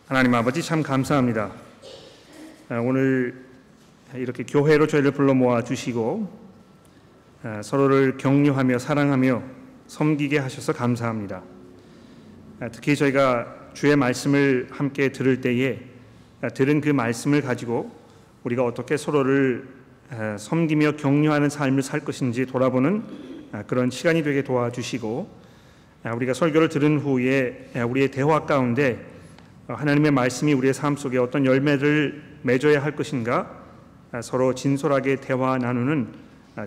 하나님 아버지 참 감사합니다. 오늘 이렇게 교회로 저희를 불러 모아 주시고 서로를 격려하며 사랑하며 섬기게 하셔서 감사합니다. 특히 저희가 주의 말씀을 함께 들을 때에 들은 그 말씀을 가지고 우리가 어떻게 서로를 섬기며 격려하는 삶을 살 것인지 돌아보는 그런 시간이 되게 도와주시고, 우리가 설교를 들은 후에 우리의 대화 가운데 하나님의 말씀이 우리의 삶 속에 어떤 열매를 맺어야 할 것인가 서로 진솔하게 대화 나누는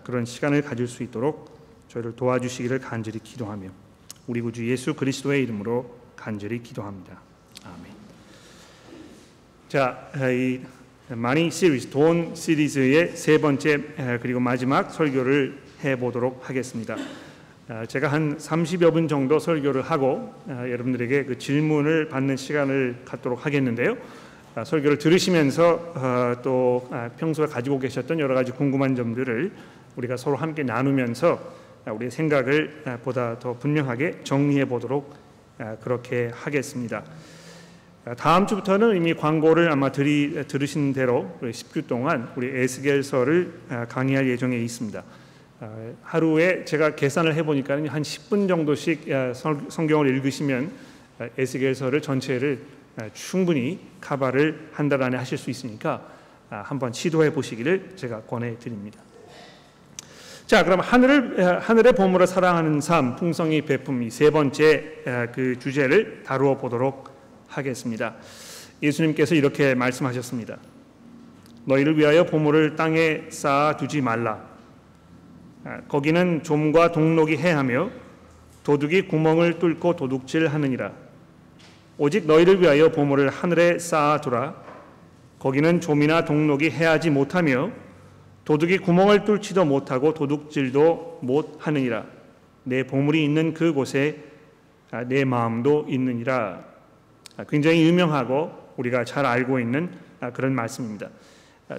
그런 시간을 가질 수 있도록 저희를 도와주시기를 간절히 기도하며 우리 구주 예수 그리스도의 이름으로 간절히 기도합니다. 아멘. 자, 이 마니 시리즈, 돈 시리즈의 세 번째 그리고 마지막 설교를 해보도록 하겠습니다. 제가 한 30여 분 정도 설교를 하고 여러분들에게 그 질문을 받는 시간을 갖도록 하겠는데요. 설교를 들으시면서 또 평소에 가지고 계셨던 여러 가지 궁금한 점들을 우리가 서로 함께 나누면서 우리의 생각을 보다 더 분명하게 정리해 보도록 그렇게 하겠습니다. 다음 주부터는 이미 광고를 아마 들으신 대로 10주 동안 우리 에스겔서를 강의할 예정에 있습니다. 하루에 제가 계산을 해보니까 한 10분 정도씩 성경을 읽으시면 에스겔서를 전체를 충분히 카바를 한 달 안에 하실 수 있으니까 한번 시도해 보시기를 제가 권해드립니다. 자, 그럼 하늘의 보물을 사랑하는 삶, 풍성이 베품 이 세 번째 그 주제를 다루어 보도록 하겠습니다. 예수님께서 이렇게 말씀하셨습니다. 너희를 위하여 보물을 땅에 쌓아 두지 말라. 거기는 좀과 동록이 해하며 도둑이 구멍을 뚫고 도둑질하느니라. 오직 너희를 위하여 보물을 하늘에 쌓아두라. 거기는 좀이나 동록이 해하지 못하며 도둑이 구멍을 뚫지도 못하고 도둑질도 못하느니라. 내 보물이 있는 그곳에 내 마음도 있느니라. 굉장히 유명하고 우리가 잘 알고 있는 그런 말씀입니다.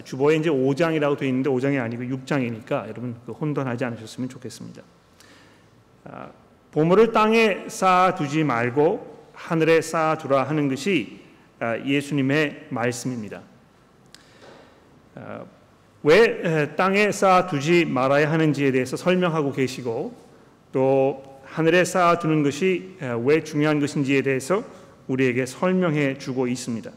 주보에 이제 5장이라고 되어 있는데 5장이 아니고 6장이니까 여러분 혼돈하지 않으셨으면 좋겠습니다. 보물을 땅에 쌓아두지 말고 하늘에 쌓아두라 하는 것이 예수님의 말씀입니다. 왜 땅에 쌓아두지 말아야 하는지에 대해서 설명하고 계시고, 또 하늘에 쌓아두는 것이 왜 중요한 것인지에 대해서 우리에게 설명해 주고 있습니다.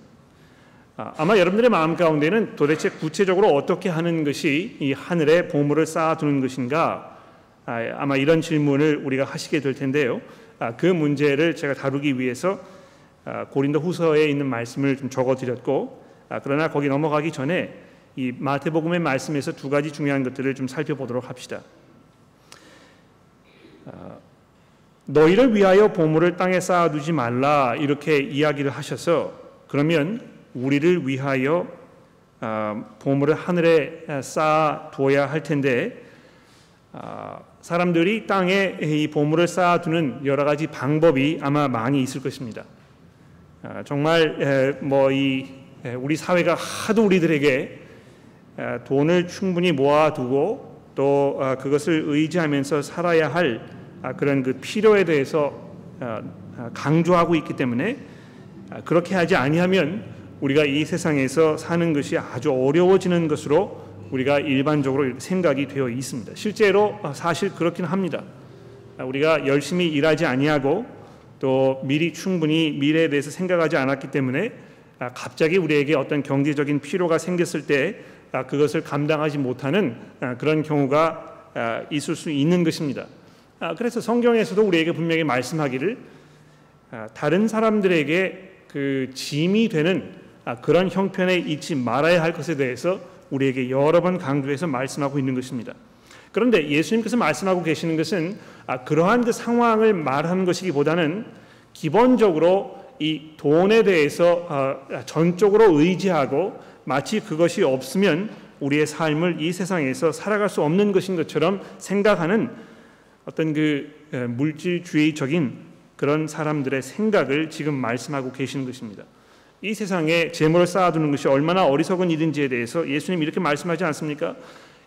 아마 여러분들의 마음 가운데는 도대체 구체적으로 어떻게 하는 것이 이 하늘에 보물을 쌓아두는 것인가, 아마 이런 질문을 우리가 하시게 될 텐데요. 그 문제를 제가 다루기 위해서 고린도 후서에 있는 말씀을 좀 적어드렸고, 그러나 거기 넘어가기 전에 이 마태복음의 말씀에서 두 가지 중요한 것들을 좀 살펴보도록 합시다. 너희를 위하여 보물을 땅에 쌓아두지 말라 이렇게 이야기를 하셔서, 그러면 우리를 위하여 보물을 하늘에 쌓아두어야 할 텐데, 사람들이 땅에 이 보물을 쌓아두는 여러 가지 방법이 아마 많이 있을 것입니다. 정말 우리 사회가 하도 우리들에게 돈을 충분히 모아두고 또 그것을 의지하면서 살아야 할 그런 그 필요에 대해서 강조하고 있기 때문에, 그렇게 하지 아니하면 우리가 이 세상에서 사는 것이 아주 어려워지는 것으로 우리가 일반적으로 생각이 되어 있습니다. 실제로 사실 그렇긴 합니다. 우리가 열심히 일하지 아니하고 또 미리 충분히 미래에 대해서 생각하지 않았기 때문에 갑자기 우리에게 어떤 경제적인 필요가 생겼을 때 그것을 감당하지 못하는 그런 경우가 있을 수 있는 것입니다. 그래서 성경에서도 우리에게 분명히 말씀하기를 다른 사람들에게 그 짐이 되는 그런 형편에 있지 말아야 할 것에 대해서 우리에게 여러 번 강조해서 말씀하고 있는 것입니다. 그런데 예수님께서 말씀하고 계시는 것은 그러한 그 상황을 말하는 것이기보다는 기본적으로 이 돈에 대해서 전적으로 의지하고 마치 그것이 없으면 우리의 삶을 이 세상에서 살아갈 수 없는 것인 것처럼 생각하는 어떤 그 물질주의적인 그런 사람들의 생각을 지금 말씀하고 계시는 것입니다. 이 세상에 재물을 쌓아두는 것이 얼마나 어리석은 일인지에 대해서 예수님이 이렇게 말씀하지 않습니까?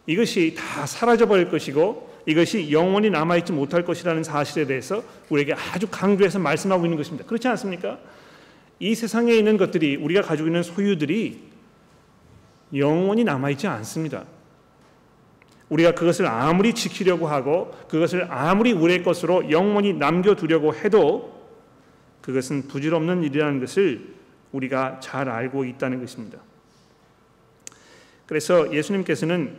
이것이 다 사라져버릴 것이고 이것이 영원히 남아있지 못할 것이라는 사실에 대해서 우리에게 아주 강조해서 말씀하고 있는 것입니다. 그렇지 않습니까? 이 세상에 있는 것들이, 우리가 가지고 있는 소유들이 영원히 남아있지 않습니다. 우리가 그것을 아무리 지키려고 하고 그것을 아무리 우리의 것으로 영원히 남겨두려고 해도 그것은 부질없는 일이라는 것을 우리가 잘 알고 있다는 것입니다. 그래서 예수님께서는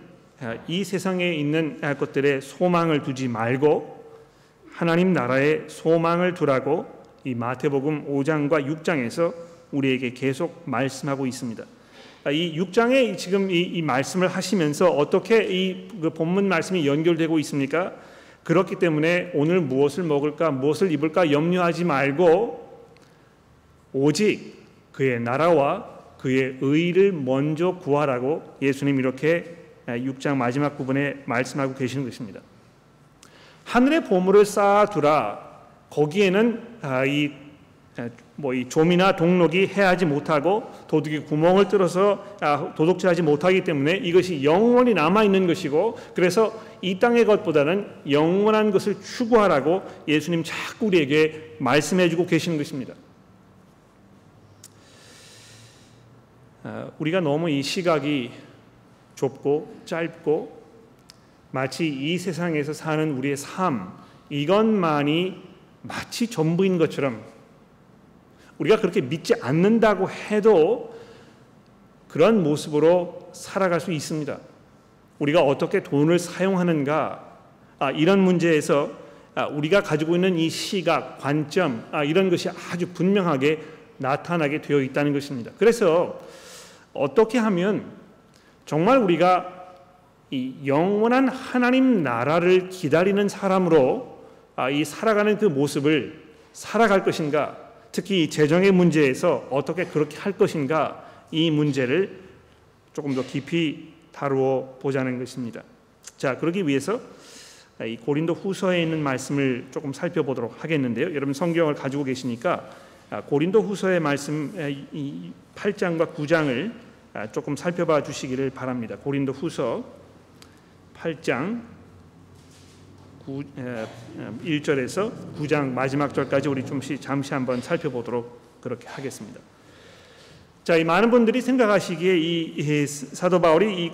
이 세상에 있는 것들에 소망을 두지 말고 하나님 나라에 소망을 두라고 이 마태복음 5장과 6장에서 우리에게 계속 말씀하고 있습니다. 이 6장에 지금 이 말씀을 하시면서 어떻게 이 본문 말씀이 연결되고 있습니까? 그렇기 때문에 오늘 무엇을 먹을까, 무엇을 입을까 염려하지 말고 오직 그의 나라와 그의 의를 먼저 구하라고 예수님 이렇게 6장 마지막 부분에 말씀하고 계시는 것입니다. 하늘의 보물을 쌓아두라. 거기에는 이 좀이나 동록이 해하지 못하고 도둑이 구멍을 뚫어서 도둑질하지 못하기 때문에 이것이 영원히 남아있는 것이고, 그래서 이 땅의 것보다는 영원한 것을 추구하라고 예수님 자꾸 우리에게 말씀해주고 계시는 것입니다. 우리가 너무 이 시각이 좁고 짧고 마치 이 세상에서 사는 우리의 삶, 이것만이 마치 전부인 것처럼, 우리가 그렇게 믿지 않는다고 해도 그런 모습으로 살아갈 수 있습니다. 우리가 어떻게 돈을 사용하는가, 이런 문제에서 우리가 가지고 있는 이 시각, 관점, 이런 것이 아주 분명하게 나타나게 되어 있다는 것입니다. 그래서 어떻게 하면 정말 우리가 이 영원한 하나님 나라를 기다리는 사람으로 이 살아가는 그 모습을 살아갈 것인가, 특히 이 재정의 문제에서 어떻게 그렇게 할 것인가, 이 문제를 조금 더 깊이 다루어 보자는 것입니다. 자, 그러기 위해서 이 고린도 후서에 있는 말씀을 조금 살펴보도록 하겠는데요. 여러분 성경을 가지고 계시니까 고린도 후서의 말씀 8장과 9장을 조금 살펴봐 주시기를 바랍니다. 고린도 후서 8장 1절에서 9장 마지막 절까지 우리 잠시 한번 살펴보도록 그렇게 하겠습니다. 자, 이 많은 분들이 생각하시기에 이 사도 바울이 이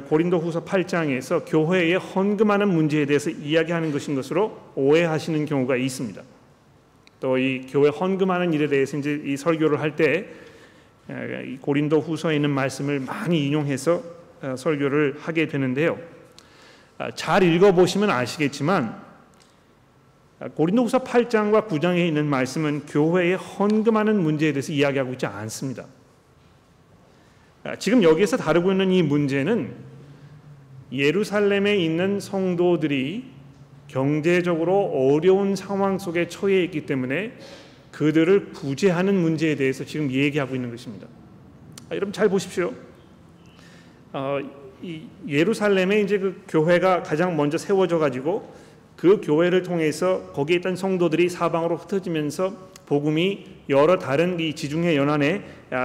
고린도 후서 8장에서 교회에 헌금하는 문제에 대해서 이야기하는 것인 것으로 오해하시는 경우가 있습니다. 또 이 교회 헌금하는 일에 대해서 이제 이 설교를 할 때 고린도 후서에 있는 말씀을 많이 인용해서 설교를 하게 되는데요. 잘 읽어보시면 아시겠지만 고린도후서 8장과 9장에 있는 말씀은 교회에 헌금하는 문제에 대해서 이야기하고 있지 않습니다. 지금 여기에서 다루고 있는 이 문제는 예루살렘에 있는 성도들이 경제적으로 어려운 상황 속에 처해 있기 때문에 그들을 구제하는 문제에 대해서 지금 얘기하고 있는 것입니다. 여러분 잘 보십시오. 이 예루살렘에 이제 그 교회가 가장 먼저 세워져 가지고 그 교회를 통해서 거기에 있던 성도들이 사방으로 흩어지면서 복음이 여러 다른 이 지중해 연안에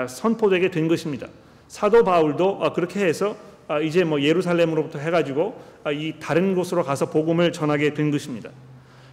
선포되게 된 것입니다. 사도 바울도 그렇게 해서 이제 예루살렘으로부터 해가지고 이 다른 곳으로 가서 복음을 전하게 된 것입니다.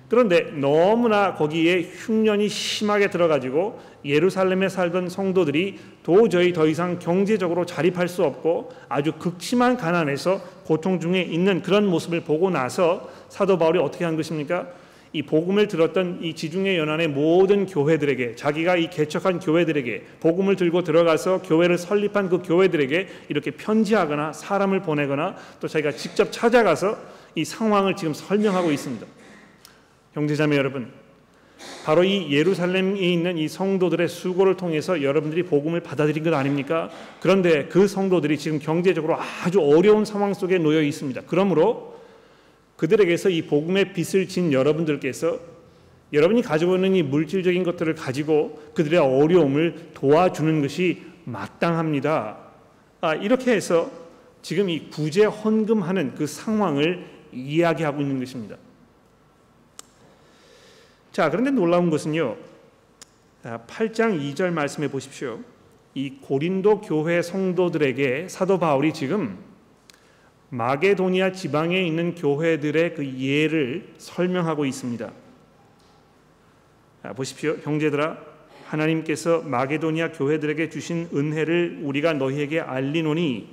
그런데 너무나 거기에 흉년이 심하게 들어가지고 예루살렘에 살던 성도들이 도저히 더 이상 경제적으로 자립할 수 없고 아주 극심한 가난에서 고통 중에 있는 그런 모습을 보고 나서 사도 바울이 어떻게 한 것입니까? 이 복음을 들었던 이 지중해 연안의 모든 교회들에게, 자기가 이 개척한 교회들에게 복음을 들고 들어가서 교회를 설립한 그 교회들에게 이렇게 편지하거나 사람을 보내거나 또 자기가 직접 찾아가서 이 상황을 지금 설명하고 있습니다. 형제자매 여러분, 바로 이 예루살렘에 있는 이 성도들의 수고를 통해서 여러분들이 복음을 받아들인 것 아닙니까? 그런데 그 성도들이 지금 경제적으로 아주 어려운 상황 속에 놓여 있습니다. 그러므로 그들에게서 이 복음의 빚을 진 여러분들께서 여러분이 가지고 있는 이 물질적인 것들을 가지고 그들의 어려움을 도와주는 것이 마땅합니다. 이렇게 해서 지금 이 구제 헌금하는 그 상황을 이야기하고 있는 것입니다. 자, 그런데 놀라운 것은요, 8장 2절 말씀해 보십시오. 이 고린도 교회 성도들에게 사도 바울이 지금 마게도니아 지방에 있는 교회들의 그 예를 설명하고 있습니다. 보십시오. 형제들아, 하나님께서 마게도니아 교회들에게 주신 은혜를 우리가 너희에게 알리노니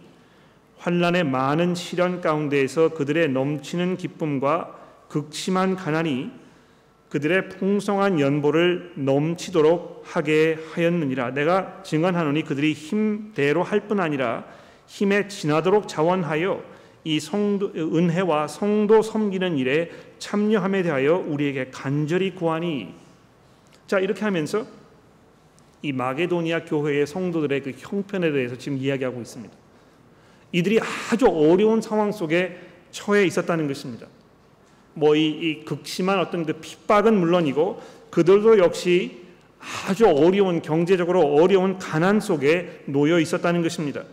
환난의 많은 시련 가운데에서 그들의 넘치는 기쁨과 극심한 가난이 그들의 풍성한 연보를 넘치도록 하게 하였느니라. 내가 증언하노니 그들이 힘대로 할 뿐 아니라 힘에 지나도록 자원하여 이 은혜와 성도 섬기는 일에 참여함에 대하여 우리에게 간절히 구하니. 자, 이렇게 하면서 이 마게도니아 교회의 성도들의 그 형편에 대해서 지금 이야기하고 있습니다. 이들이 아주 어려운 상황 속에 처해 있었다는 것입니다. 이 극심한 어떤 그 핍박은 물론이고 그들도 역시 아주 어려운, 경제적으로 어려운 가난 속에 놓여 있었다는 것입니다.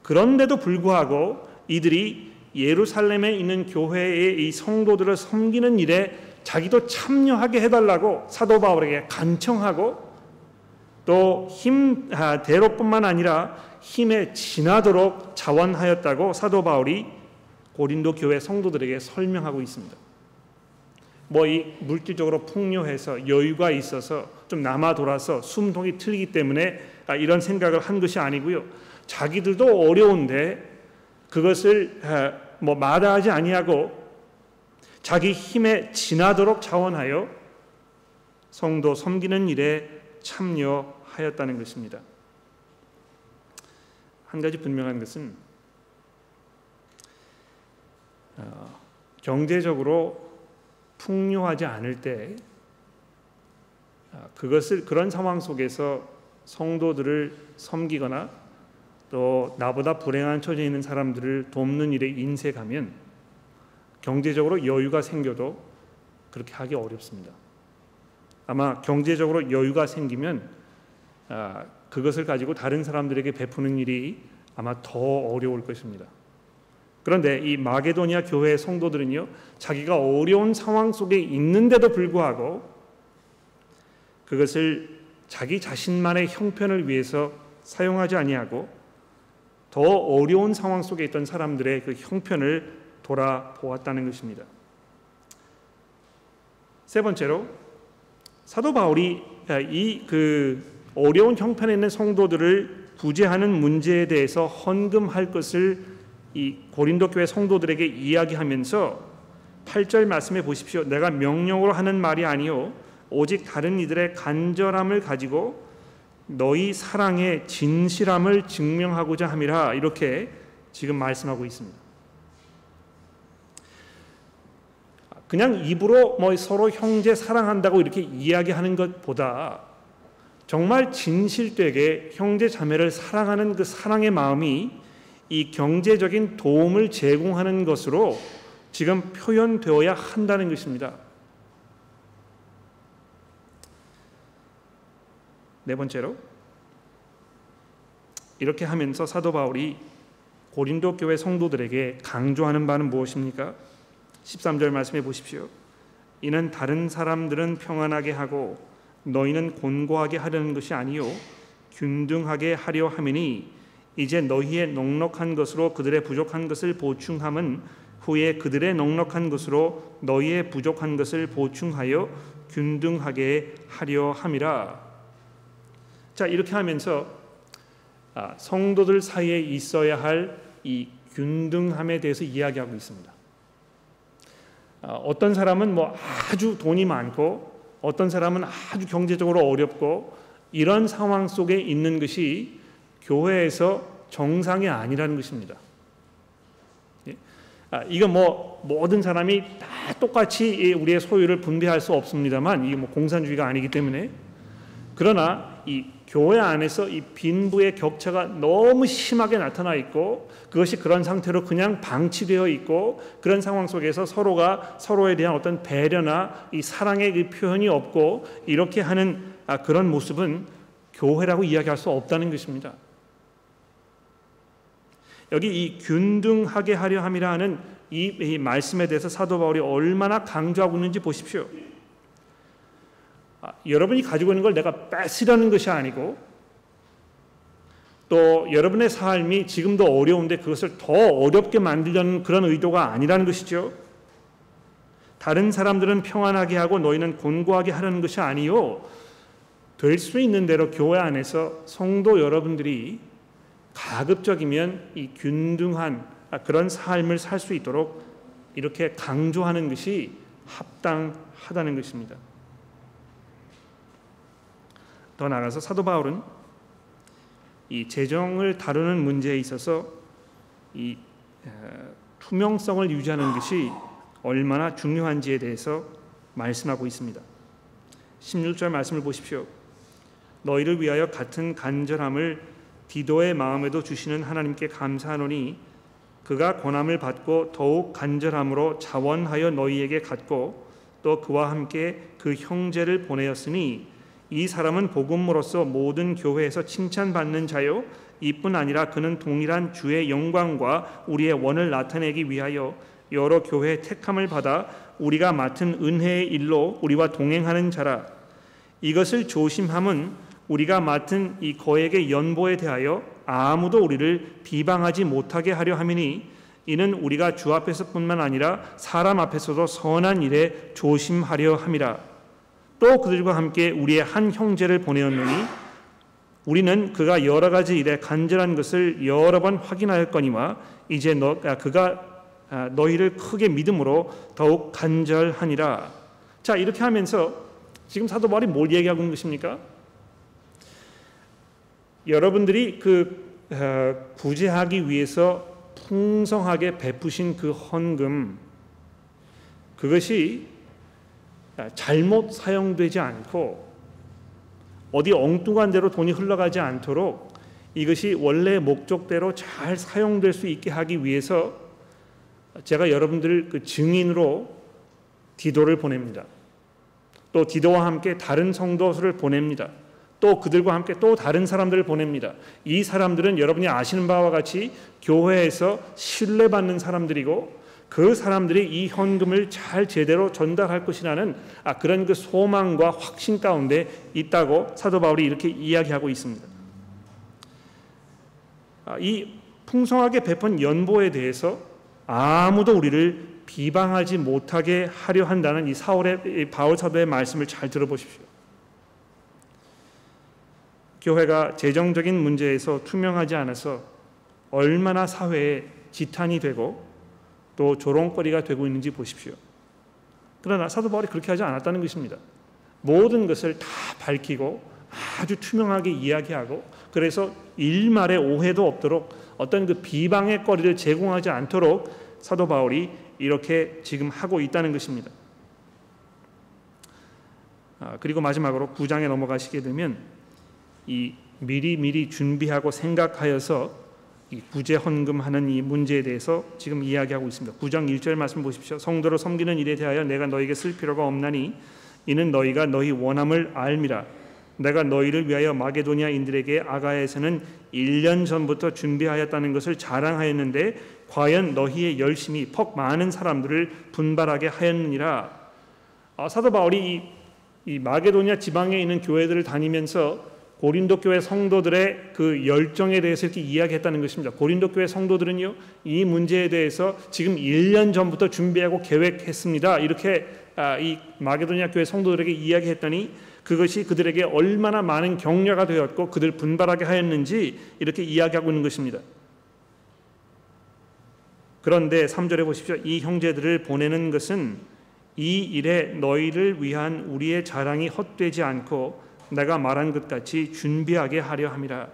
그런데도 불구하고 이들이 예루살렘에 있는 교회의 이 성도들을 섬기는 일에 자기도 참여하게 해달라고 사도 바울에게 간청하고 또 힘대로뿐만 아니라 힘에 지나도록 자원하였다고 사도 바울이 고린도 교회 성도들에게 설명하고 있습니다. 이 물질적으로 풍요해서 여유가 있어서 좀 남아 돌아서 숨통이 트이기 때문에 이런 생각을 한 것이 아니고요. 자기들도 어려운데 그것을 마다하지 아니하고 자기 힘에 지나도록 자원하여 성도 섬기는 일에 참여하였다는 것입니다. 한 가지 분명한 것은 경제적으로 풍요하지 않을 때 그런 상황 속에서 성도들을 섬기거나 또 나보다 불행한 처지에 있는 사람들을 돕는 일에 인색하면 경제적으로 여유가 생겨도 그렇게 하기 어렵습니다. 아마 경제적으로 여유가 생기면 그것을 가지고 다른 사람들에게 베푸는 일이 아마 더 어려울 것입니다. 그런데 이 마게도니아 교회의 성도들은요, 자기가 어려운 상황 속에 있는데도 불구하고 그것을 자기 자신만의 형편을 위해서 사용하지 아니하고 더 어려운 상황 속에 있던 사람들의 그 형편을 돌아보았다는 것입니다. 세 번째로 사도 바울이 이 어려운 형편에 있는 성도들을 구제하는 문제에 대해서 헌금할 것을 이 고린도 교회 성도들에게 이야기하면서 8절 말씀해 보십시오. 내가 명령으로 하는 말이 아니요 오직 다른 이들의 간절함을 가지고 너희 사랑의 진실함을 증명하고자 함이라, 이렇게 지금 말씀하고 있습니다. 그냥 입으로 서로 형제 사랑한다고 이렇게 이야기하는 것보다 정말 진실되게 형제 자매를 사랑하는 그 사랑의 마음이 이 경제적인 도움을 제공하는 것으로 지금 표현되어야 한다는 것입니다. 네 번째로 이렇게 하면서 사도 바울이 고린도 교회 성도들에게 강조하는 바는 무엇입니까? 13절 말씀해 보십시오. 이는 다른 사람들은 평안하게 하고 너희는 곤고하게 하려는 것이 아니요 균등하게 하려 함이니 이제 너희의 넉넉한 것으로 그들의 부족한 것을 보충함은 후에 그들의 넉넉한 것으로 너희의 부족한 것을 보충하여 균등하게 하려 함이라. 자, 이렇게 하면서 성도들 사이에 있어야 할 이 균등함에 대해서 이야기하고 있습니다. 어떤 사람은 아주 돈이 많고 어떤 사람은 아주 경제적으로 어렵고 이런 상황 속에 있는 것이 교회에서 정상이 아니라는 것입니다. 이거 모든 사람이 다 똑같이 우리의 소유를 분배할 수 없습니다만 이게 공산주의가 아니기 때문에, 그러나 이 교회 안에서 이 빈부의 격차가 너무 심하게 나타나 있고 그것이 그런 상태로 그냥 방치되어 있고 그런 상황 속에서 서로가 서로에 대한 어떤 배려나 이 사랑의 그 표현이 없고 이렇게 하는 그런 모습은 교회라고 이야기할 수 없다는 것입니다. 여기 이 균등하게 하려 함이라 하는 이 말씀에 대해서 사도 바울이 얼마나 강조하고 있는지 보십시오. 여러분이 가지고 있는 걸 내가 뺏으려는 것이 아니고 또 여러분의 삶이 지금도 어려운데 그것을 더 어렵게 만들려는 그런 의도가 아니라는 것이죠. 다른 사람들은 평안하게 하고 너희는 곤고하게 하려는 것이 아니요 될 수 있는 대로 교회 안에서 성도 여러분들이 가급적이면 이 균등한 그런 삶을 살 수 있도록 이렇게 강조하는 것이 합당하다는 것입니다. 더 나아가서 사도 바울은 이 재정을 다루는 문제에 있어서 이 투명성을 유지하는 것이 얼마나 중요한지에 대해서 말씀하고 있습니다. 16절 말씀을 보십시오. 너희를 위하여 같은 간절함을 디도의 마음에도 주시는 하나님께 감사하노니 그가 권함을 받고 더욱 간절함으로 자원하여 너희에게 갖고 또 그와 함께 그 형제를 보내었으니 이 사람은 복음으로써 모든 교회에서 칭찬받는 자요 이뿐 아니라 그는 동일한 주의 영광과 우리의 원을 나타내기 위하여 여러 교회의 택함을 받아 우리가 맡은 은혜의 일로 우리와 동행하는 자라. 이것을 조심함은 우리가 맡은 이 거액의 연보에 대하여 아무도 우리를 비방하지 못하게 하려 함이니 이는 우리가 주 앞에서뿐만 아니라 사람 앞에서도 선한 일에 조심하려 함이라. 또 그들과 함께 우리의 한 형제를 보내었느니 우리는 그가 여러 가지 일에 간절한 것을 여러 번 확인하였거니와 이제 그가 너희를 크게 믿음으로 더욱 간절하니라. 자, 이렇게 하면서 지금 사도 바울이 뭘 얘기하고 있는 것입니까? 여러분들이 구제하기 위해서 풍성하게 베푸신 그 헌금, 그것이 잘못 사용되지 않고 어디 엉뚱한 데로 돈이 흘러가지 않도록 이것이 원래 목적대로 잘 사용될 수 있게 하기 위해서 제가 여러분들을 그 증인으로 디도를 보냅니다. 또 디도와 함께 다른 성도들을 보냅니다. 또 그들과 함께 또 다른 사람들을 보냅니다. 이 사람들은 여러분이 아시는 바와 같이 교회에서 신뢰받는 사람들이고 그 사람들이 이 현금을 잘 제대로 전달할 것이라는 그런 그 소망과 확신 가운데 있다고 사도 바울이 이렇게 이야기하고 있습니다. 이 풍성하게 베푼 연보에 대해서 아무도 우리를 비방하지 못하게 하려 한다는 이 바울 사도의 말씀을 잘 들어보십시오. 교회가 재정적인 문제에서 투명하지 않아서 얼마나 사회에 지탄이 되고 또 조롱거리가 되고 있는지 보십시오. 그러나 사도 바울이 그렇게 하지 않았다는 것입니다. 모든 것을 다 밝히고 아주 투명하게 이야기하고 그래서 일말의 오해도 없도록 어떤 그 비방의 거리를 제공하지 않도록 사도 바울이 이렇게 지금 하고 있다는 것입니다. 그리고 마지막으로 9장에 넘어가시게 되면 이 미리 준비하고 생각하여서 이 구제 헌금하는 이 문제에 대해서 지금 이야기하고 있습니다. 9장 1절 말씀 보십시오. 성도로 섬기는 일에 대하여 내가 너에게 쓸 필요가 없나니 이는 너희가 너희 원함을 알미라. 내가 너희를 위하여 마게도니아인들에게 아가야에서는 1년 전부터 준비하였다는 것을 자랑하였는데 과연 너희의 열심이 퍽 많은 사람들을 분발하게 하였느니라. 사도 바울이 이 마게도니아 지방에 있는 교회들을 다니면서 고린도 교회 성도들의 그 열정에 대해서 이렇게 이야기했다는 것입니다. 고린도 교회 성도들은요, 이 문제에 대해서 지금 1년 전부터 준비하고 계획했습니다. 이렇게 이 마게도니아 교회 성도들에게 이야기했더니 그것이 그들에게 얼마나 많은 격려가 되었고 그들 분발하게 하였는지 이렇게 이야기하고 있는 것입니다. 그런데 3절에 보십시오. 이 형제들을 보내는 것은 이 일에 너희를 위한 우리의 자랑이 헛되지 않고 내가 말한 것 같이 준비하게 하려 함이라.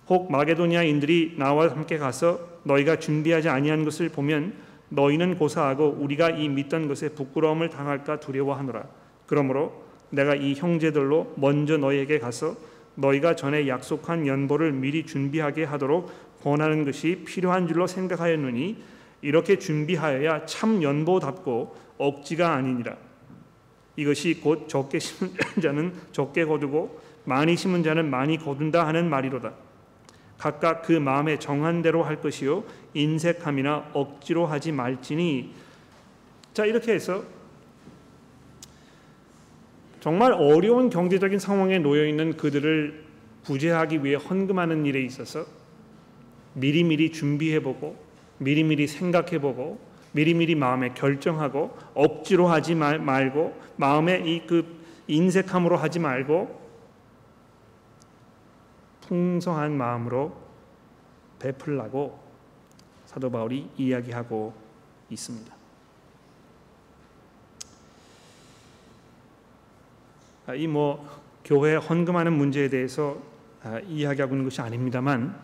혹 마게도니아인들이 나와 함께 가서 너희가 준비하지 아니한 것을 보면 너희는 고사하고 우리가 이 믿던 것에 부끄러움을 당할까 두려워하노라. 그러므로 내가 이 형제들로 먼저 너희에게 가서 너희가 전에 약속한 연보를 미리 준비하게 하도록 권하는 것이 필요한 줄로 생각하였느니 이렇게 준비하여야 참 연보답고 억지가 아니니라. 이것이 곧 적게 심은 자는 적게 거두고 많이 심은 자는 많이 거둔다 하는 말이로다. 각각 그 마음에 정한 대로 할 것이요 인색함이나 억지로 하지 말지니. 자, 이렇게 해서 정말 어려운 경제적인 상황에 놓여 있는 그들을 구제하기 위해 헌금하는 일에 있어서 미리미리 준비해보고 미리미리 생각해보고 미리미리 마음에 결정하고 억지로 하지 말고 마음에 인색함으로 하지 말고 풍성한 마음으로 베풀라고 사도 바울이 이야기하고 있습니다. 이 교회 헌금하는 문제에 대해서 이야기하고 있는 것이 아닙니다만,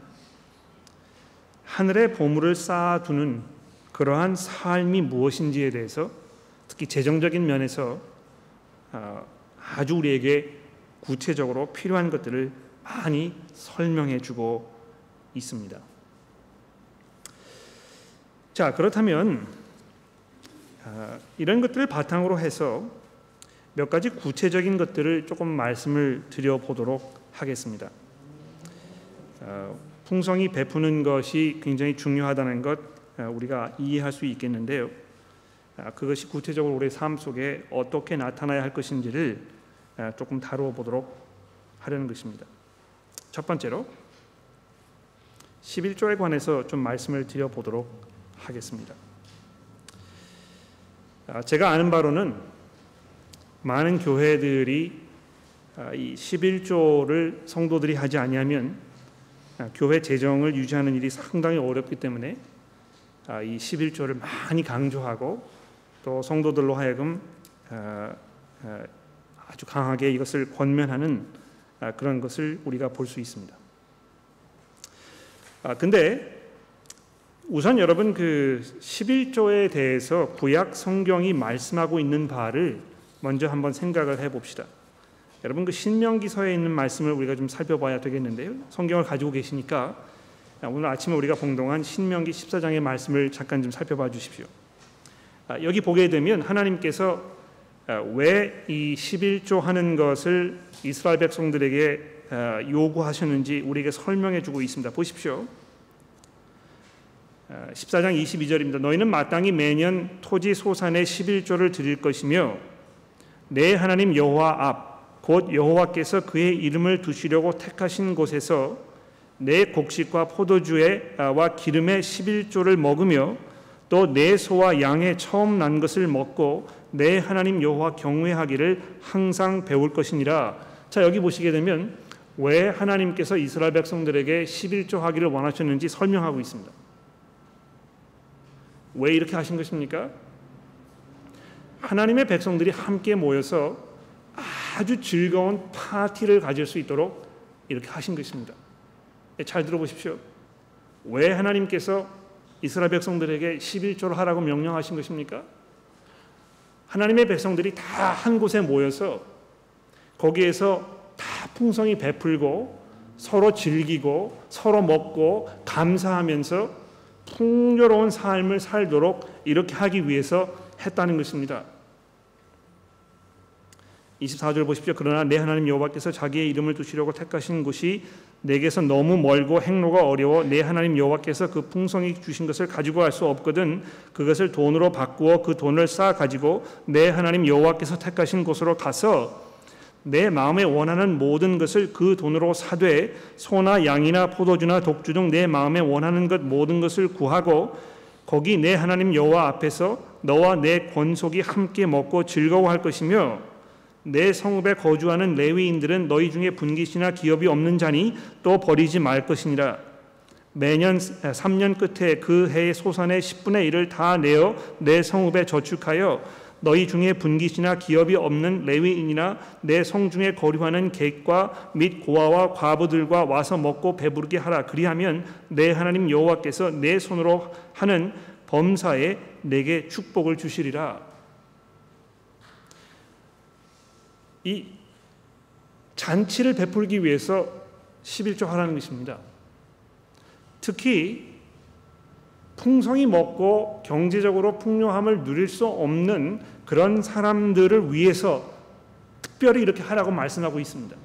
하늘의 보물을 쌓아두는 그러한 삶이 무엇인지에 대해서, 특히 재정적인 면에서 아주 우리에게 구체적으로 필요한 것들을 많이 설명해 주고 있습니다. 자, 그렇다면 이런 것들을 바탕으로 해서 몇 가지 구체적인 것들을 조금 말씀을 드려보도록 하겠습니다. 풍성히 베푸는 것이 굉장히 중요하다는 것 우리가 이해할 수 있겠는데요. 그것이 구체적으로 우리의 삶 속에 어떻게 나타나야 할 것인지를 조금 다루어 보도록 하려는 것입니다. 첫 번째로 11조에 관해서 좀 말씀을 드려보도록 하겠습니다. 제가 아는 바로는 많은 교회들이 이 11조를 성도들이 하지 아니하면 교회 재정을 유지하는 일이 상당히 어렵기 때문에 이 11조를 많이 강조하고 또 성도들로 하여금 아주 강하게 이것을 권면하는 그런 것을 우리가 볼 수 있습니다. 근데 우선 여러분 그 11조에 대해서 구약 성경이 말씀하고 있는 바를 먼저 한번 생각을 해봅시다. 여러분 그 신명기서에 있는 말씀을 우리가 좀 살펴봐야 되겠는데요. 성경을 가지고 계시니까 오늘 아침에 우리가 봉독한 신명기 14장의 말씀을 잠깐 좀 살펴봐 주십시오. 여기 보게 되면 하나님께서 왜 이 11조 하는 것을 이스라엘 백성들에게 요구하셨는지 우리에게 설명해 주고 있습니다. 보십시오. 14장 22절입니다. 너희는 마땅히 매년 토지 소산의 11조를 드릴 것이며 내 하나님 여호와 앞 곧 여호와께서 그의 이름을 두시려고 택하신 곳에서 내 곡식과 포도주와 기름의 11조를 먹으며 또 내 소와 양의 처음 난 것을 먹고 내 하나님 여호와 경외하기를 항상 배울 것이니라. 자, 여기 보시게 되면 왜 하나님께서 이스라엘 백성들에게 11조 하기를 원하셨는지 설명하고 있습니다. 왜 이렇게 하신 것입니까? 하나님의 백성들이 함께 모여서 아주 즐거운 파티를 가질 수 있도록 이렇게 하신 것입니다. 잘 들어보십시오. 왜 하나님께서 이스라엘 백성들에게 11조를 하라고 명령하신 것입니까? 하나님의 백성들이 다 한 곳에 모여서 거기에서 다 풍성히 베풀고 서로 즐기고 서로 먹고 감사하면서 풍요로운 삶을 살도록 이렇게 하기 위해서 했다는 것입니다. 24절 보십시오. 그러나 내 하나님 여호와께서 자기의 이름을 두시려고 택하신 곳이 내게서 너무 멀고 행로가 어려워 내 하나님 여호와께서 그 풍성히 주신 것을 가지고 갈 수 없거든 그것을 돈으로 바꾸어 그 돈을 쌓아 가지고 내 하나님 여호와께서 택하신 곳으로 가서 내 마음에 원하는 모든 것을 그 돈으로 사되 소나 양이나 포도주나 독주 등 내 마음에 원하는 것 모든 것을 구하고 거기 내 하나님 여호와 앞에서 너와 내 권속이 함께 먹고 즐거워할 것이며 내 성읍에 거주하는 레위인들은 너희 중에 분깃이나 기업이 없는 자니 또 버리지 말 것이니라. 매년 3년 끝에 그 해의 소산의 10분의 1을 다 내어 내 성읍에 저축하여 너희 중에 분깃이나 기업이 없는 레위인이나 내 성 중에 거류하는 객과 및 고아와 과부들과 와서 먹고 배부르게 하라. 그리하면 내 하나님 여호와께서 내 손으로 하는 범사에 내게 축복을 주시리라. 이 잔치를 베풀기 위해서 11조 하라는 것입니다. 특히 풍성히 먹고 경제적으로 풍요함을 누릴 수 없는 그런 사람들을 위해서 특별히 이렇게 하라고 말씀하고 있습니다.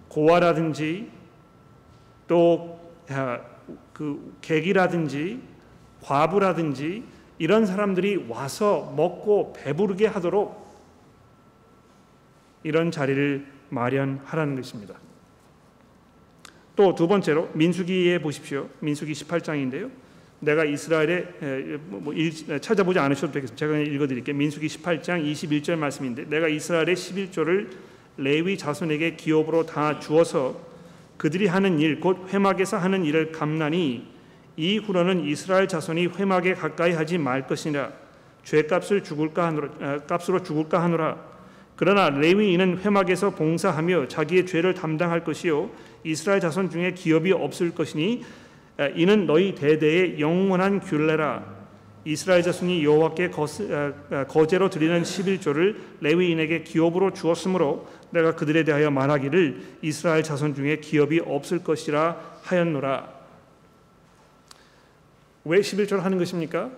고아라든지 또 그 객이라든지 과부라든지 이런 사람들이 와서 먹고 배부르게 하도록 이런 자리를 마련하라는 것입니다. 또 두 번째로 민수기에 보십시오. 민수기 18장인데요. 내가 이스라엘에 찾아보지 않으셔도 되겠습니다. 제가 그냥 읽어드릴게요. 민수기 18장 21절 말씀인데, 내가 이스라엘의 11조를 레위 자손에게 기업으로 다 주어서 그들이 하는 일 곧 회막에서 하는 일을 감나니 이후로는 이스라엘 자손이 회막에 가까이 하지 말 것이니라. 죄값을 값으로 죽을까 하노라. 그러나 레위인은 회막에서 봉사하며 자기의 죄를 담당할 것이요 이스라엘 자손 중에 기업이 없을 것이니 이는 너희 대대의 영원한 균례라. 이스라엘 자손이 여호와께 거제로 드리는 11조를 레위인에게 기업으로 주었으므로 내가 그들에 대하여 말하기를 이스라엘 자손 중에 기업이 없을 것이라 하였노라. 왜 11조를 하는 것입니까?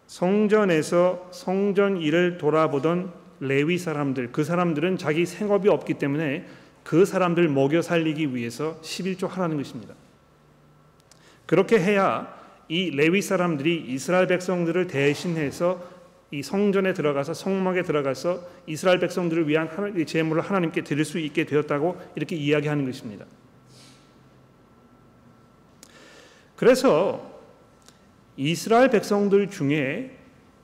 성전에서 성전 일을 돌아보던 레위 사람들, 그 사람들은 자기 생업이 없기 때문에 그 사람들 먹여 살리기 위해서 11조 하라는 것입니다. 그렇게 해야 이 레위 사람들이 이스라엘 백성들을 대신해서 이 성전에 들어가서 성막에 들어가서 이스라엘 백성들을 위한 제물을 하나님께 드릴 수 있게 되었다고 이렇게 이야기하는 것입니다. 그래서 이스라엘 백성들 중에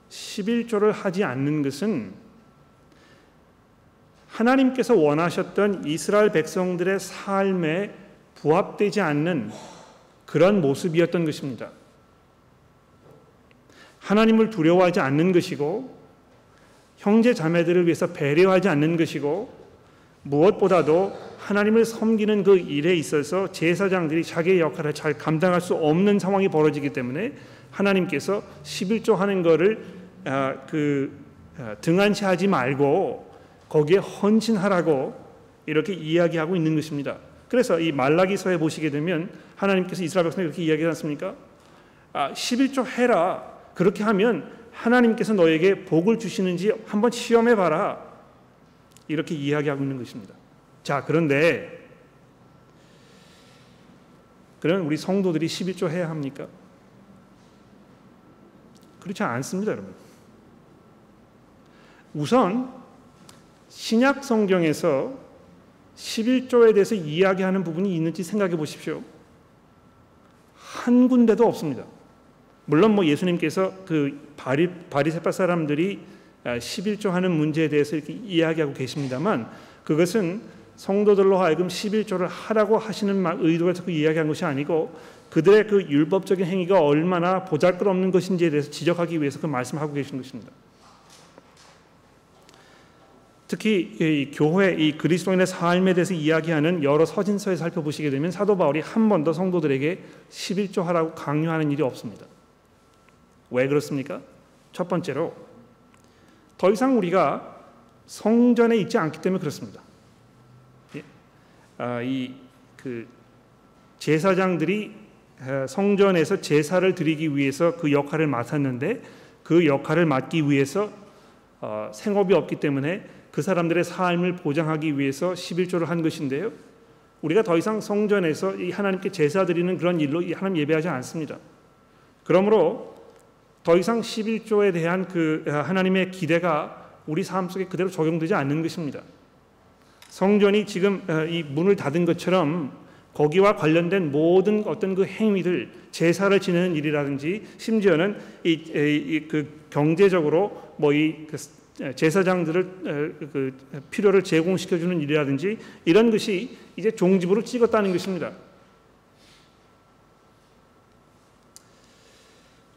11조를 하지 않는 것은 하나님께서 원하셨던 이스라엘 백성들의 삶에 부합되지 않는 그런 모습이었던 것입니다. 하나님을 두려워하지 않는 것이고 형제 자매들을 위해서 배려하지 않는 것이고 무엇보다도 하나님을 섬기는 그 일에 있어서 제사장들이 자기의 역할을 잘 감당할 수 없는 상황이 벌어지기 때문에 하나님께서 11조 하는 것을 등한시하지 말고 거기에 헌신하라고 이렇게 이야기하고 있는 것입니다. 그래서 이 말라기서에 보시게 되면 하나님께서 이스라엘 백성에게 이렇게 이야기하지 않습니까? 11조 해라. 그렇게 하면 하나님께서 너에게 복을 주시는지 한번 시험해봐라. 이렇게 이야기하고 있는 것입니다. 자, 그런데 그럼 우리 성도들이 11조 해야 합니까? 그렇지 않습니다, 여러분. 우선 신약 성경에서 11조에 대해서 이야기하는 부분이 있는지 생각해 보십시오. 한 군데도 없습니다. 물론 예수님께서 그 바리새파 사람들이 11조 하는 문제에 대해서 이렇게 이야기하고 계십니다만 그것은 성도들로 하여금 11조를 하라고 하시는 의도가 자꾸 이야기한 것이 아니고 그들의 그 율법적인 행위가 얼마나 보잘것없는 것인지에 대해서 지적하기 위해서 그 말씀을 하고 계신 것입니다. 특히 이 교회, 이 그리스도인의 삶에 대해서 이야기하는 여러 서신서에 살펴보시게 되면 사도 바울이 한 번도 성도들에게 11조 하라고 강요하는 일이 없습니다. 왜 그렇습니까? 첫 번째로 더 이상 우리가 성전에 있지 않기 때문에 그렇습니다. 제사장들이 성전에서 제사를 드리기 위해서 그 역할을 맡았는데 그 역할을 맡기 위해서 생업이 없기 때문에 그 사람들의 삶을 보장하기 위해서 11조를 한 것인데요. 우리가 더 이상 성전에서 이 하나님께 제사 드리는 그런 일로 하나님 예배하지 않습니다. 그러므로 더 이상 11조에 대한 그 하나님의 기대가 우리 삶 속에 그대로 적용되지 않는 것입니다. 성전이 지금 이 문을 닫은 것처럼 거기와 관련된 모든 어떤 그 행위들, 제사를 지내는 일이라든지 심지어는 그 경제적으로 제사장들을 그 필요를 제공시켜주는 일이라든지 이런 것이 이제 종집으로 찍었다는 것입니다.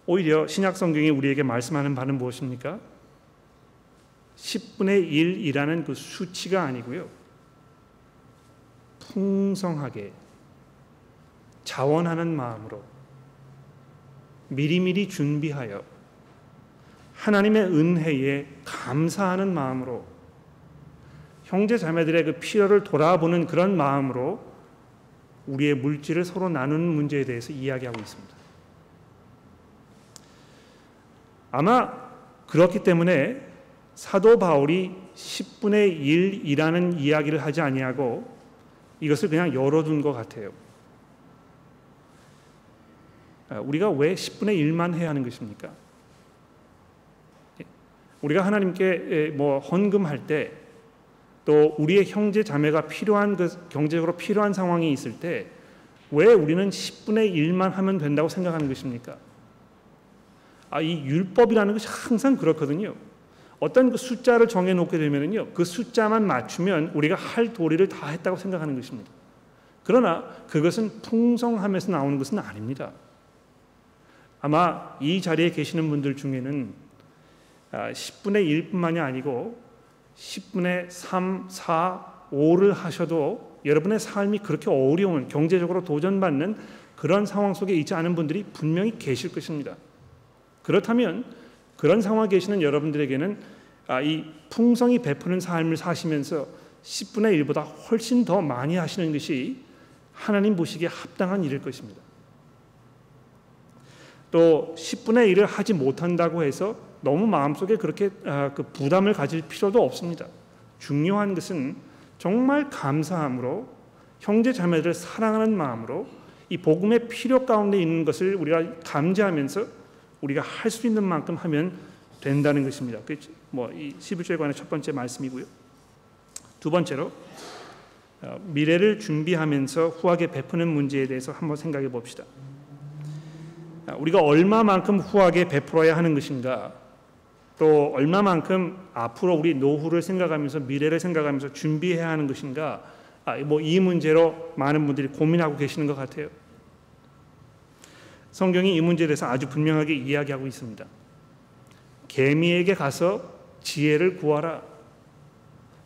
오히려 신약 성경이 우리에게 말씀하는 바는 무엇입니까? 10분의 1이라는 그 수치가 아니고요. 풍성하게 자원하는 마음으로 미리미리 준비하여 하나님의 은혜에 감사하는 마음으로 형제 자매들의 그 필요를 돌아보는 그런 마음으로 우리의 물질을 서로 나누는 문제에 대해서 이야기하고 있습니다. 아마 그렇기 때문에 사도 바울이 10분의 1이라는 이야기를 하지 아니하고 이것을 그냥 열어둔 것 같아요. 우리가 왜 10분의 1만 해야 하는 것입니까? 우리가 하나님께 헌금할 때 또 우리의 형제 자매가 필요한 경제적으로 필요한 상황이 있을 때 왜 우리는 10분의 1만 하면 된다고 생각하는 것입니까? 이 율법이라는 것이 항상 그렇거든요. 어떤 그 숫자를 정해놓게 되면요, 그 숫자만 맞추면 우리가 할 도리를 다 했다고 생각하는 것입니다. 그러나 그것은 풍성함에서 나오는 것은 아닙니다. 아마 이 자리에 계시는 분들 중에는 10분의 1뿐만이 아니고 10분의 3, 4, 5를 하셔도 여러분의 삶이 그렇게 어려운, 경제적으로 도전받는 그런 상황 속에 있지 않은 분들이 분명히 계실 것입니다. 그렇다면 그런 상황에 계시는 여러분들에게는 이 풍성히 베푸는 삶을 사시면서 10분의 1보다 훨씬 더 많이 하시는 것이 하나님 보시기에 합당한 일일 것입니다. 또 10분의 1을 하지 못한다고 해서 너무 마음속에 그렇게 그 부담을 가질 필요도 없습니다. 중요한 것은 정말 감사함으로 형제 자매들을 사랑하는 마음으로 이 복음의 필요 가운데 있는 것을 우리가 감지하면서 우리가 할 수 있는 만큼 하면 된다는 것입니다. 이 11조에 관한 첫 번째 말씀이고요. 두 번째로 미래를 준비하면서 후하게 베푸는 문제에 대해서 한번 생각해 봅시다. 우리가 얼마만큼 후하게 베풀어야 하는 것인가, 또 얼마만큼 앞으로 우리 노후를 생각하면서 미래를 생각하면서 준비해야 하는 것인가, 이 문제로 많은 분들이 고민하고 계시는 것 같아요. 성경이 이 문제에 대해서 아주 분명하게 이야기하고 있습니다. 개미에게 가서 지혜를 구하라.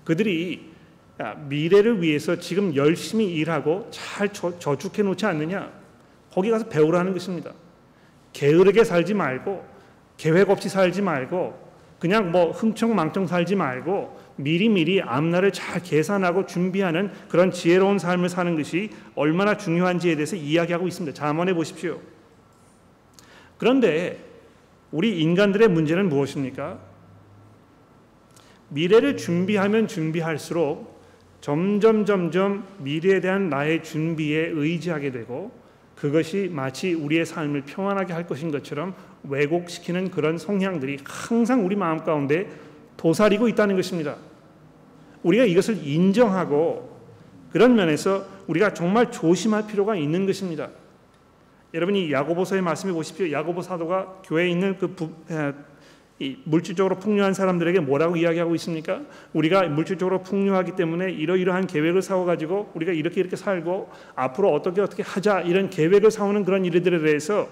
그들이 미래를 위해서 지금 열심히 일하고 잘 저축해 놓지 않느냐, 거기 가서 배우라는 것입니다. 게으르게 살지 말고, 계획 없이 살지 말고, 그냥 흥청망청 살지 말고 미리미리 앞날을 잘 계산하고 준비하는 그런 지혜로운 삶을 사는 것이 얼마나 중요한지에 대해서 이야기하고 있습니다. 잠언해 보십시오. 그런데 우리 인간들의 문제는 무엇입니까? 미래를 준비하면 준비할수록 점점 미래에 대한 나의 준비에 의지하게 되고, 그것이 마치 우리의 삶을 평안하게 할 것인 것처럼 왜곡시키는 그런 성향들이 항상 우리 마음 가운데 도사리고 있다는 것입니다. 우리가 이것을 인정하고 그런 면에서 우리가 정말 조심할 필요가 있는 것입니다. 여러분이 야고보서의 말씀해 보십시오. 야고보 사도가 교회에 있는 이 물질적으로 풍요한 사람들에게 뭐라고 이야기하고 있습니까? 우리가 물질적으로 풍요하기 때문에 이러이러한 계획을 세워가지고 우리가 이렇게 살고 앞으로 어떻게 하자, 이런 계획을 세우는 그런 일들에 대해서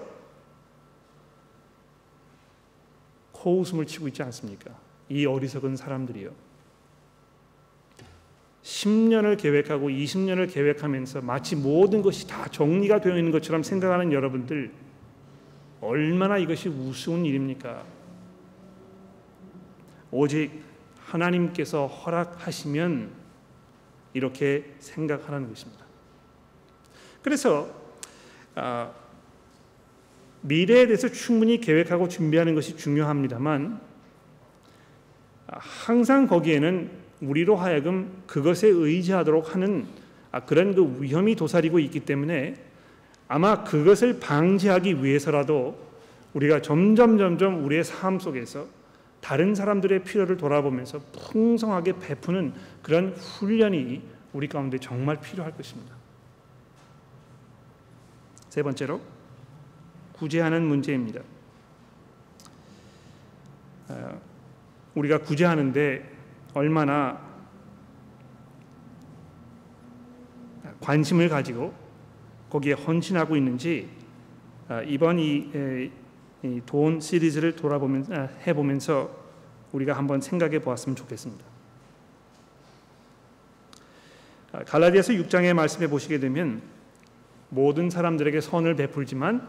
코웃음을 치고 있지 않습니까? 이 어리석은 사람들이요. 10년을 계획하고 20년을 계획하면서 마치 모든 것이 다 정리가 되어 있는 것처럼 생각하는 여러분들, 얼마나 이것이 우스운 일입니까? 오직 하나님께서 허락하시면 이렇게 생각하라는 것입니다. 그래서 미래에 대해서 충분히 계획하고 준비하는 것이 중요합니다만, 항상 거기에는 우리로 하여금 그것에 의지하도록 하는 그런 그 위험이 도사리고 있기 때문에 아마 그것을 방지하기 위해서라도 우리가 점점 우리의 삶 속에서 다른 사람들의 필요를 돌아보면서 풍성하게 베푸는 그런 훈련이 우리 가운데 정말 필요할 것입니다. 세 번째로 구제하는 문제입니다. 우리가 구제하는데 얼마나 관심을 가지고 거기에 헌신하고 있는지 이번 이 돈 시리즈를 해보면서 우리가 한번 생각해 보았으면 좋겠습니다. 갈라디아서 6장의 말씀에 보시게 되면 모든 사람들에게 선을 베풀지만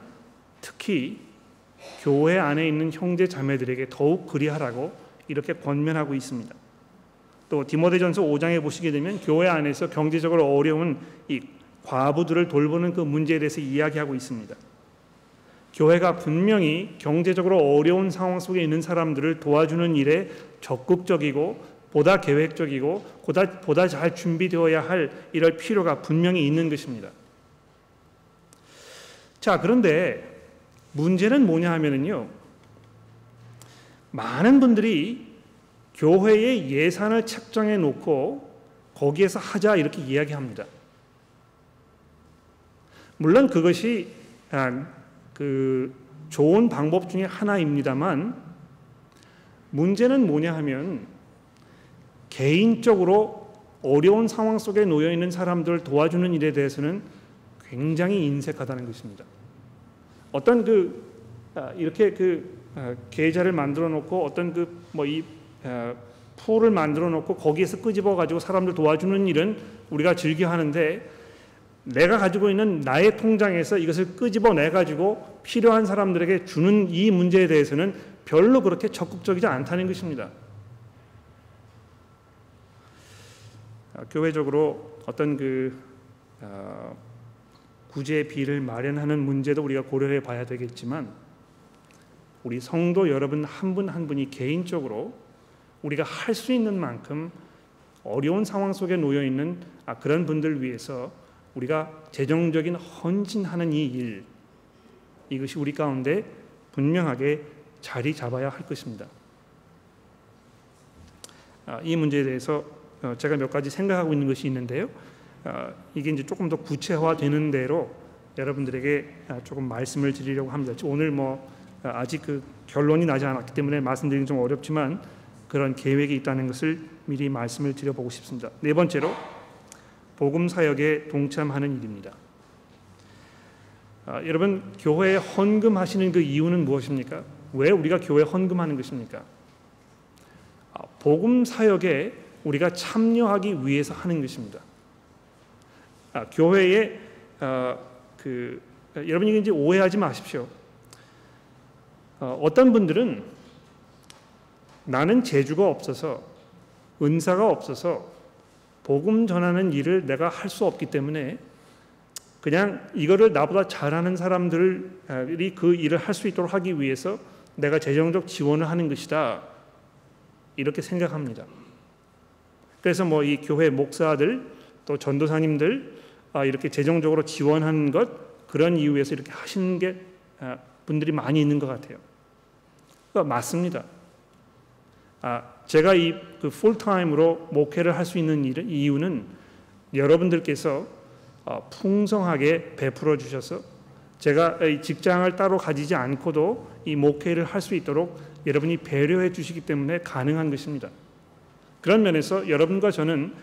특히 교회 안에 있는 형제 자매들에게 더욱 그리하라고 이렇게 권면하고 있습니다. 또 디모데전서 5장에 보시게 되면 교회 안에서 경제적으로 어려운 이 과부들을 돌보는 그 문제에 대해서 이야기하고 있습니다. 교회가 분명히 경제적으로 어려운 상황 속에 있는 사람들을 도와주는 일에 적극적이고 보다 계획적이고 보다 잘 준비되어야 할 이럴 필요가 분명히 있는 것입니다. 자, 그런데 문제는 뭐냐 하면은요, 많은 분들이 교회의 예산을 책정해 놓고 거기에서 하자 이렇게 이야기합니다. 물론 그것이 그 좋은 방법 중에 하나입니다만 문제는 뭐냐 하면 개인적으로 어려운 상황 속에 놓여 있는 사람들을 도와주는 일에 대해서는 굉장히 인색하다는 것입니다. 어떤 이렇게 계좌를 만들어 놓고 어떤 이 풀을 만들어 놓고 거기에서 끄집어 가지고 사람들 도와주는 일은 우리가 즐겨 하는데 내가 가지고 있는 나의 통장에서 이것을 끄집어 내 가지고 필요한 사람들에게 주는 이 문제에 대해서는 별로 그렇게 적극적이지 않다는 것입니다. 교회적으로 어떤 구제비를 마련하는 문제도 우리가 고려해 봐야 되겠지만 우리 성도 여러분 한 분 한 분이 개인적으로 우리가 할 수 있는 만큼 어려운 상황 속에 놓여 있는 그런 분들 위해서 우리가 재정적인 헌신하는 이 일, 이것이 우리 가운데 분명하게 자리 잡아야 할 것입니다. 이 문제에 대해서 제가 몇 가지 생각하고 있는 것이 있는데요. 이게 이제 조금 더 구체화되는 대로 여러분들에게 조금 말씀을 드리려고 합니다. 오늘 아직 결론이 나지 않았기 때문에 말씀드리기 좀 어렵지만 그런 계획이 있다는 것을 미리 말씀을 드려보고 싶습니다. 네 번째로 복음 사역에 동참하는 일입니다. 여러분 교회에 헌금하시는 그 이유는 무엇입니까? 왜 우리가 교회에 헌금하는 것입니까? 복음 사역에 우리가 참여하기 위해서 하는 것입니다. 교회에 여러분 이제 오해하지 마십시오. 어떤 분들은 나는 재주가 없어서 은사가 없어서 복음 전하는 일을 내가 할 수 없기 때문에 그냥 이거를 나보다 잘하는 사람들이 그 일을 할 수 있도록 하기 위해서 내가 재정적 지원을 하는 것이다 이렇게 생각합니다. 그래서 이 교회 목사들 또 전도사님들 이렇게 재정적으로 지원하는 것 그런 이유에서 이렇게 하시는 게 분들이 많이 있는 것 같아요. 맞습니다. 제가 이 풀타임으로 목회를 할 수 있는 이유는 여러분들께서 풍성하게 베풀어 주셔서 제가 이 직장을 따로 가지지 않고도 이 목회를 할 수 있도록 여러분이 배려해 주시기 때문에 가능한 것입니다. 그런 면에서 여러분과 저는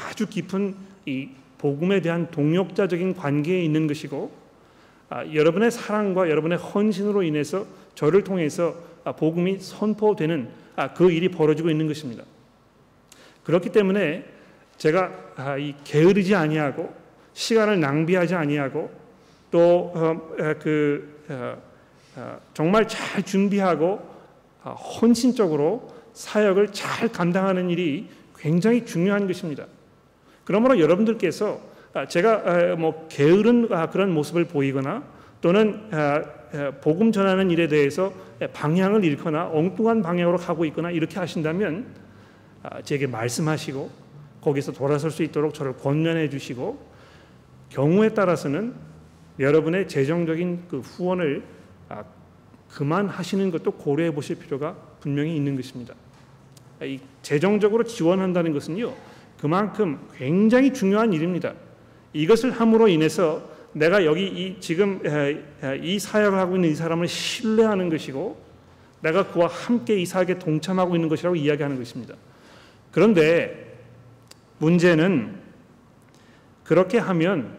아주 깊은 이 복음에 대한 동역자적인 관계에 있는 것이고 여러분의 사랑과 여러분의 헌신으로 인해서 저를 통해서 복음이 선포되는 그 일이 벌어지고 있는 것입니다. 그렇기 때문에 제가 게으르지 아니하고 시간을 낭비하지 아니하고 또 정말 잘 준비하고 헌신적으로 사역을 잘 감당하는 일이 굉장히 중요한 것입니다. 그러므로 여러분들께서 제가 게으른 그런 모습을 보이거나 또는 복음 전하는 일에 대해서 방향을 잃거나 엉뚱한 방향으로 가고 있거나 이렇게 하신다면 제게 말씀하시고 거기서 돌아설 수 있도록 저를 권면해 주시고 경우에 따라서는 여러분의 재정적인 후원을 그만하시는 것도 고려해 보실 필요가 분명히 있는 것입니다. 이 재정적으로 지원한다는 것은요 그만큼 굉장히 중요한 일입니다. 이것을 함으로 인해서 내가 여기 지금 이 사역을 하고 있는 이 사람을 신뢰하는 것이고 내가 그와 함께 이 사역에 동참하고 있는 것이라고 이야기하는 것입니다. 그런데 문제는 그렇게 하면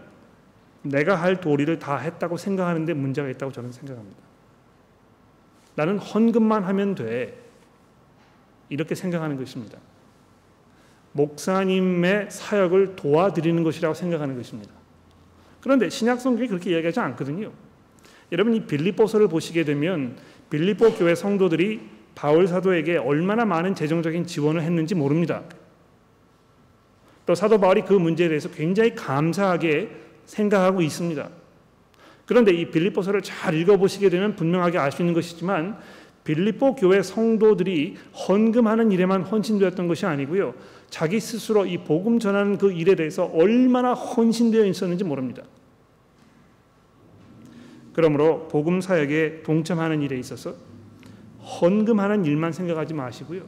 내가 할 도리를 다 했다고 생각하는데 문제가 있다고 저는 생각합니다. 나는 헌금만 하면 돼 이렇게 생각하는 것입니다. 목사님의 사역을 도와드리는 것이라고 생각하는 것입니다. 그런데 신약 성경이 그렇게 이야기하지 않거든요. 여러분 이 빌립보서를 보시게 되면 빌립보 교회 성도들이 바울 사도에게 얼마나 많은 재정적인 지원을 했는지 모릅니다. 또 사도 바울이 그 문제에 대해서 굉장히 감사하게 생각하고 있습니다. 그런데 이 빌립보서를 잘 읽어보시게 되면 분명하게 알 수 있는 것이지만 빌립보 교회 성도들이 헌금하는 일에만 헌신되었던 것이 아니고요. 자기 스스로 이 복음 전하는 그 일에 대해서 얼마나 헌신되어 있었는지 모릅니다. 그러므로 복음 사역에 동참하는 일에 있어서 헌금하는 일만 생각하지 마시고요.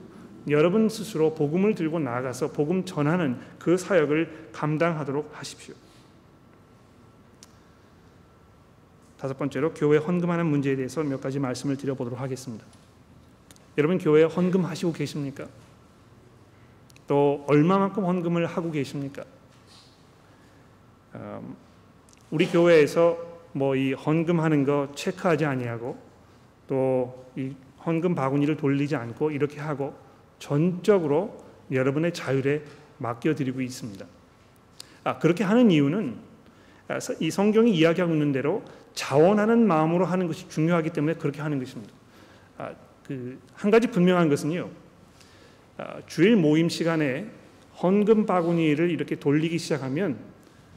여러분 스스로 복음을 들고 나아가서 복음 전하는 그 사역을 감당하도록 하십시오. 다섯 번째로 교회 헌금하는 문제에 대해서 몇 가지 말씀을 드려보도록 하겠습니다. 여러분 교회에 헌금하시고 계십니까? 또 얼마만큼 헌금을 하고 계십니까? 우리 교회에서 뭐 이 헌금하는 거 체크하지 아니하고 또 이 헌금 바구니를 돌리지 않고 이렇게 하고 전적으로 여러분의 자율에 맡겨드리고 있습니다. 그렇게 하는 이유는 이 성경이 이야기하고 있는 대로 자원하는 마음으로 하는 것이 중요하기 때문에 그렇게 하는 것입니다. 한 가지 분명한 것은요, 주일 모임 시간에 헌금 바구니를 이렇게 돌리기 시작하면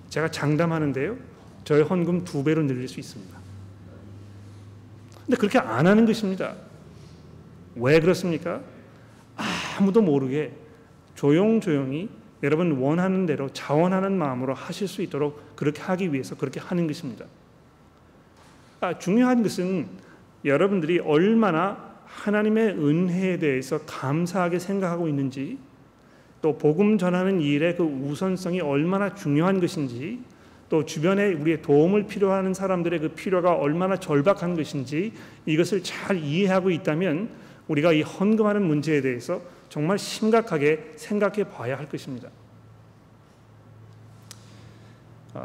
제가 장담하는데요, 저의 헌금 2배로 늘릴 수 있습니다. 근데 그렇게 안 하는 것입니다. 왜 그렇습니까? 아무도 모르게 조용조용히 여러분 원하는 대로 자원하는 마음으로 하실 수 있도록 그렇게 하기 위해서 그렇게 하는 것입니다. 중요한 것은 여러분들이 얼마나 하나님의 은혜에 대해서 감사하게 생각하고 있는지, 또 복음 전하는 일의 그 우선성이 얼마나 중요한 것인지, 또 주변에 우리의 도움을 필요하는 사람들의 그 필요가 얼마나 절박한 것인지 이것을 잘 이해하고 있다면 우리가 이 헌금하는 문제에 대해서 정말 심각하게 생각해 봐야 할 것입니다.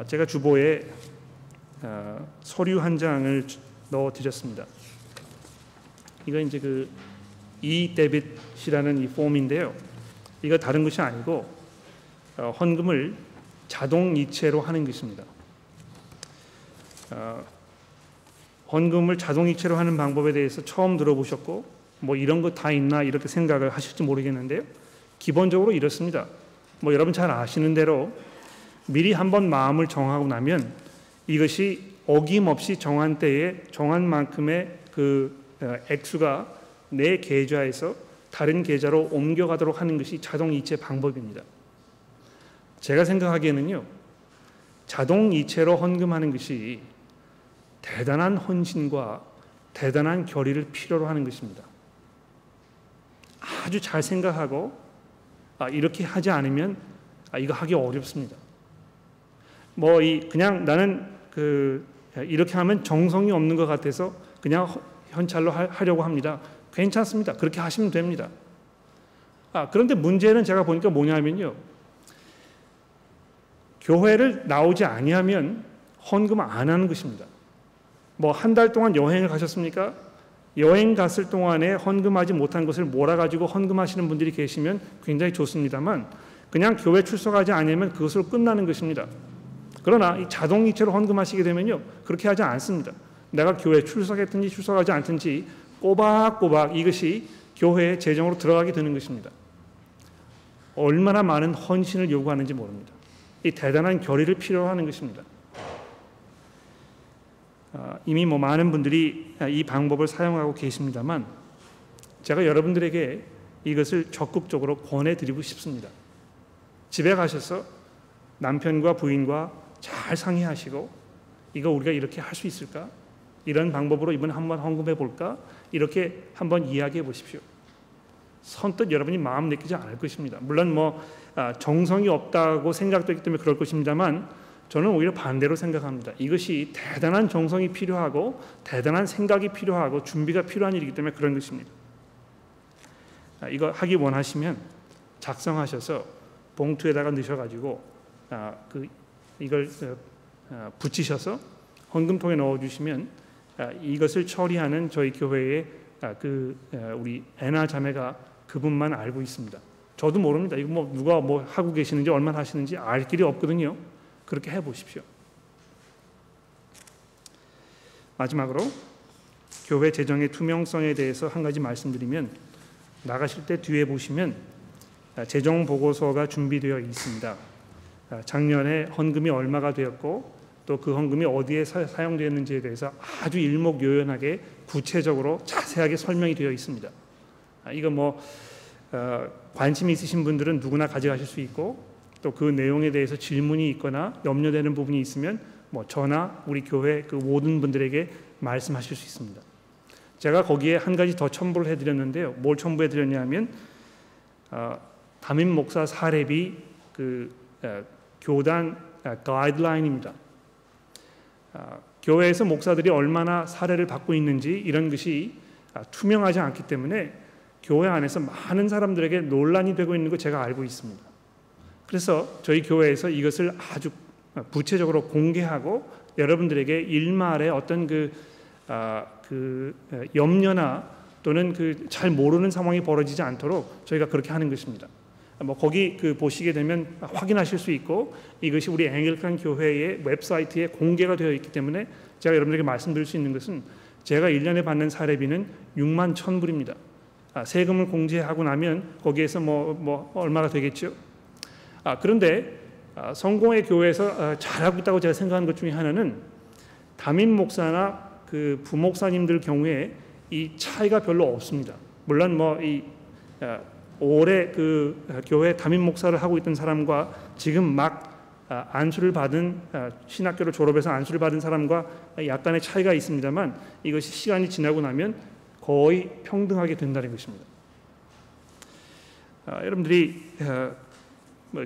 제가 주보에 서류 한 장을 넣어 드렸습니다. 이거 이제 그 e-debit이라는 이 폼인데요. 이거 다른 것이 아니고 헌금을 자동 이체로 하는 것입니다. 헌금을 자동 이체로 하는 방법에 대해서 처음 들어보셨고 뭐 이런 거 다 있나 이렇게 생각을 하실지 모르겠는데요. 기본적으로 이렇습니다. 뭐 여러분 잘 아시는 대로 미리 한번 마음을 정하고 나면 이것이 어김없이 정한 때에 정한 만큼의 그 액수가 내 계좌에서 다른 계좌로 옮겨가도록 하는 것이 자동 이체 방법입니다. 제가 생각하기에는요, 자동 이체로 헌금하는 것이 대단한 헌신과 대단한 결의를 필요로 하는 것입니다. 아주 잘 생각하고 이렇게 하지 않으면 이거 하기 어렵습니다. 뭐 그냥 나는 이렇게 하면 정성이 없는 것 같아서 그냥 현찰로 하려고 합니다. 괜찮습니다. 그렇게 하시면 됩니다. 그런데 문제는 제가 보니까 뭐냐면요, 교회를 나오지 아니하면 헌금 안 하는 것입니다. 뭐 한 달 동안 여행을 가셨습니까? 여행 갔을 동안에 헌금하지 못한 것을 몰아가지고 헌금하시는 분들이 계시면 굉장히 좋습니다만 그냥 교회 출석하지 않으면 그것으로 끝나는 것입니다. 그러나 이 자동이체로 헌금하시게 되면요, 그렇게 하지 않습니다. 내가 교회 출석했든지 출석하지 않든지 꼬박꼬박 이것이 교회의 재정으로 들어가게 되는 것입니다. 얼마나 많은 헌신을 요구하는지 모릅니다. 이 대단한 결의를 필요로 하는 것입니다. 이미 뭐 많은 분들이 이 방법을 사용하고 계십니다만 제가 여러분들에게 이것을 적극적으로 권해드리고 싶습니다. 집에 가셔서 남편과 부인과 잘 상의하시고 이거 우리가 이렇게 할 수 있을까? 이런 방법으로 이번에 한번 헌금해 볼까? 이렇게 한번 이야기해 보십시오. 선뜻 여러분이 마음 내키지 않을 것입니다. 물론 뭐 정성이 없다고 생각되기 때문에 그럴 것입니다만 저는 오히려 반대로 생각합니다. 이것이 대단한 정성이 필요하고 대단한 생각이 필요하고 준비가 필요한 일이기 때문에 그런 것입니다. 이거 하기 원하시면 작성하셔서 봉투에다가 넣으셔가지고 이걸 붙이셔서 헌금통에 넣어주시면 이것을 처리하는 저희 교회의 우리 애나 자매가 그분만 알고 있습니다. 저도 모릅니다. 이거 뭐 누가 뭐 하고 계시는지 얼마나 하시는지 알 길이 없거든요. 그렇게 해보십시오. 마지막으로 교회 재정의 투명성에 대해서 한 가지 말씀드리면 나가실 때 뒤에 보시면 재정 보고서가 준비되어 있습니다. 작년에 헌금이 얼마가 되었고 또 그 헌금이 어디에 사용되었는지에 대해서 아주 일목요연하게 구체적으로 자세하게 설명이 되어 있습니다. 이거 뭐 관심이 있으신 분들은 누구나 가져가실 수 있고 또 그 내용에 대해서 질문이 있거나 염려되는 부분이 있으면 뭐 저나 우리 교회 그 모든 분들에게 말씀하실 수 있습니다. 제가 거기에 한 가지 더 첨부를 해드렸는데요. 뭘 첨부해드렸냐면 담임 목사 사례비 교단 가이드라인입니다. 교회에서 목사들이 얼마나 사례를 받고 있는지 이런 것이 투명하지 않기 때문에 교회 안에서 많은 사람들에게 논란이 되고 있는 거 제가 알고 있습니다. 그래서 저희 교회에서 이것을 아주 구체적으로 공개하고 여러분들에게 일말의 어떤 그 염려나 또는 그 잘 모르는 상황이 벌어지지 않도록 저희가 그렇게 하는 것입니다. 거기 보시게 되면 확인하실 수 있고 이것이 우리 앵글리칸 교회의 웹사이트에 공개가 되어 있기 때문에 제가 여러분들에게 말씀드릴 수 있는 것은 제가 1년에 받는 사례비는 6만 1,000불입니다. 세금을 공제하고 나면 거기에서 뭐 얼마가 되겠죠? 그런데 성공의 교회에서 잘하고 있다고 제가 생각하는 것 중에 하나는 담임 목사나 그 부목사님들 경우에 이 차이가 별로 없습니다. 물론 올해 그 교회 담임 목사를 하고 있던 사람과 지금 막 안수를 받은 신학교를 졸업해서 안수를 받은 사람과 약간의 차이가 있습니다만 이것이 시간이 지나고 나면 거의 평등하게 된다는 것입니다. 여러분들이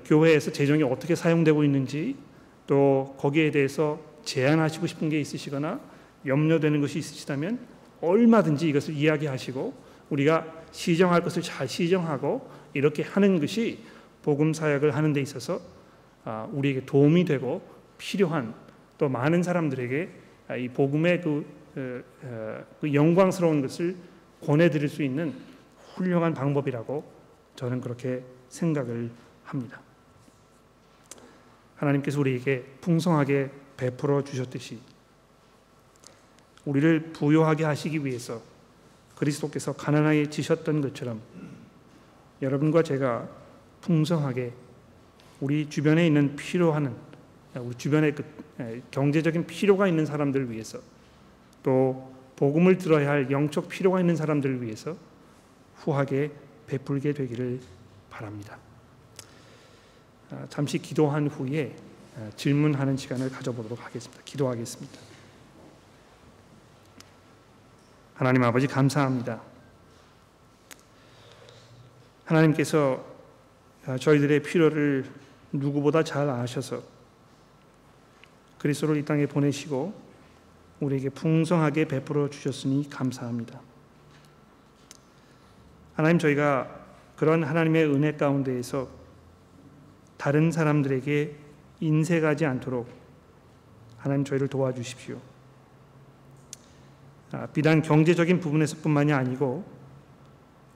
교회에서 재정이 어떻게 사용되고 있는지 또 거기에 대해서 제안하시고 싶은 게 있으시거나 염려되는 것이 있으시다면 얼마든지 이것을 이야기하시고 우리가 시정할 것을 잘 시정하고 이렇게 하는 것이 복음 사역을 하는 데 있어서 우리에게 도움이 되고 필요한 또 많은 사람들에게 이 복음의 그 영광스러운 것을 권해드릴 수 있는 훌륭한 방법이라고 저는 그렇게 생각을 합니다. 하나님께서 우리에게 풍성하게 베풀어 주셨듯이 우리를 부요하게 하시기 위해서 그리스도께서 가난하게 지셨던 것처럼 여러분과 제가 풍성하게 우리 주변에 있는 필요한 우리 주변에 그 경제적인 필요가 있는 사람들을 위해서 또 복음을 들어야 할 영적 필요가 있는 사람들을 위해서 후하게 베풀게 되기를 바랍니다. 잠시 기도한 후에 질문하는 시간을 가져보도록 하겠습니다. 기도하겠습니다. 하나님 아버지 감사합니다. 하나님께서 저희들의 필요를 누구보다 잘 아셔서 그리스도를 이 땅에 보내시고 우리에게 풍성하게 베풀어 주셨으니 감사합니다. 하나님, 저희가 그런 하나님의 은혜 가운데에서 다른 사람들에게 인색하지 않도록 하나님 저희를 도와주십시오. 비단 경제적인 부분에서뿐만이 아니고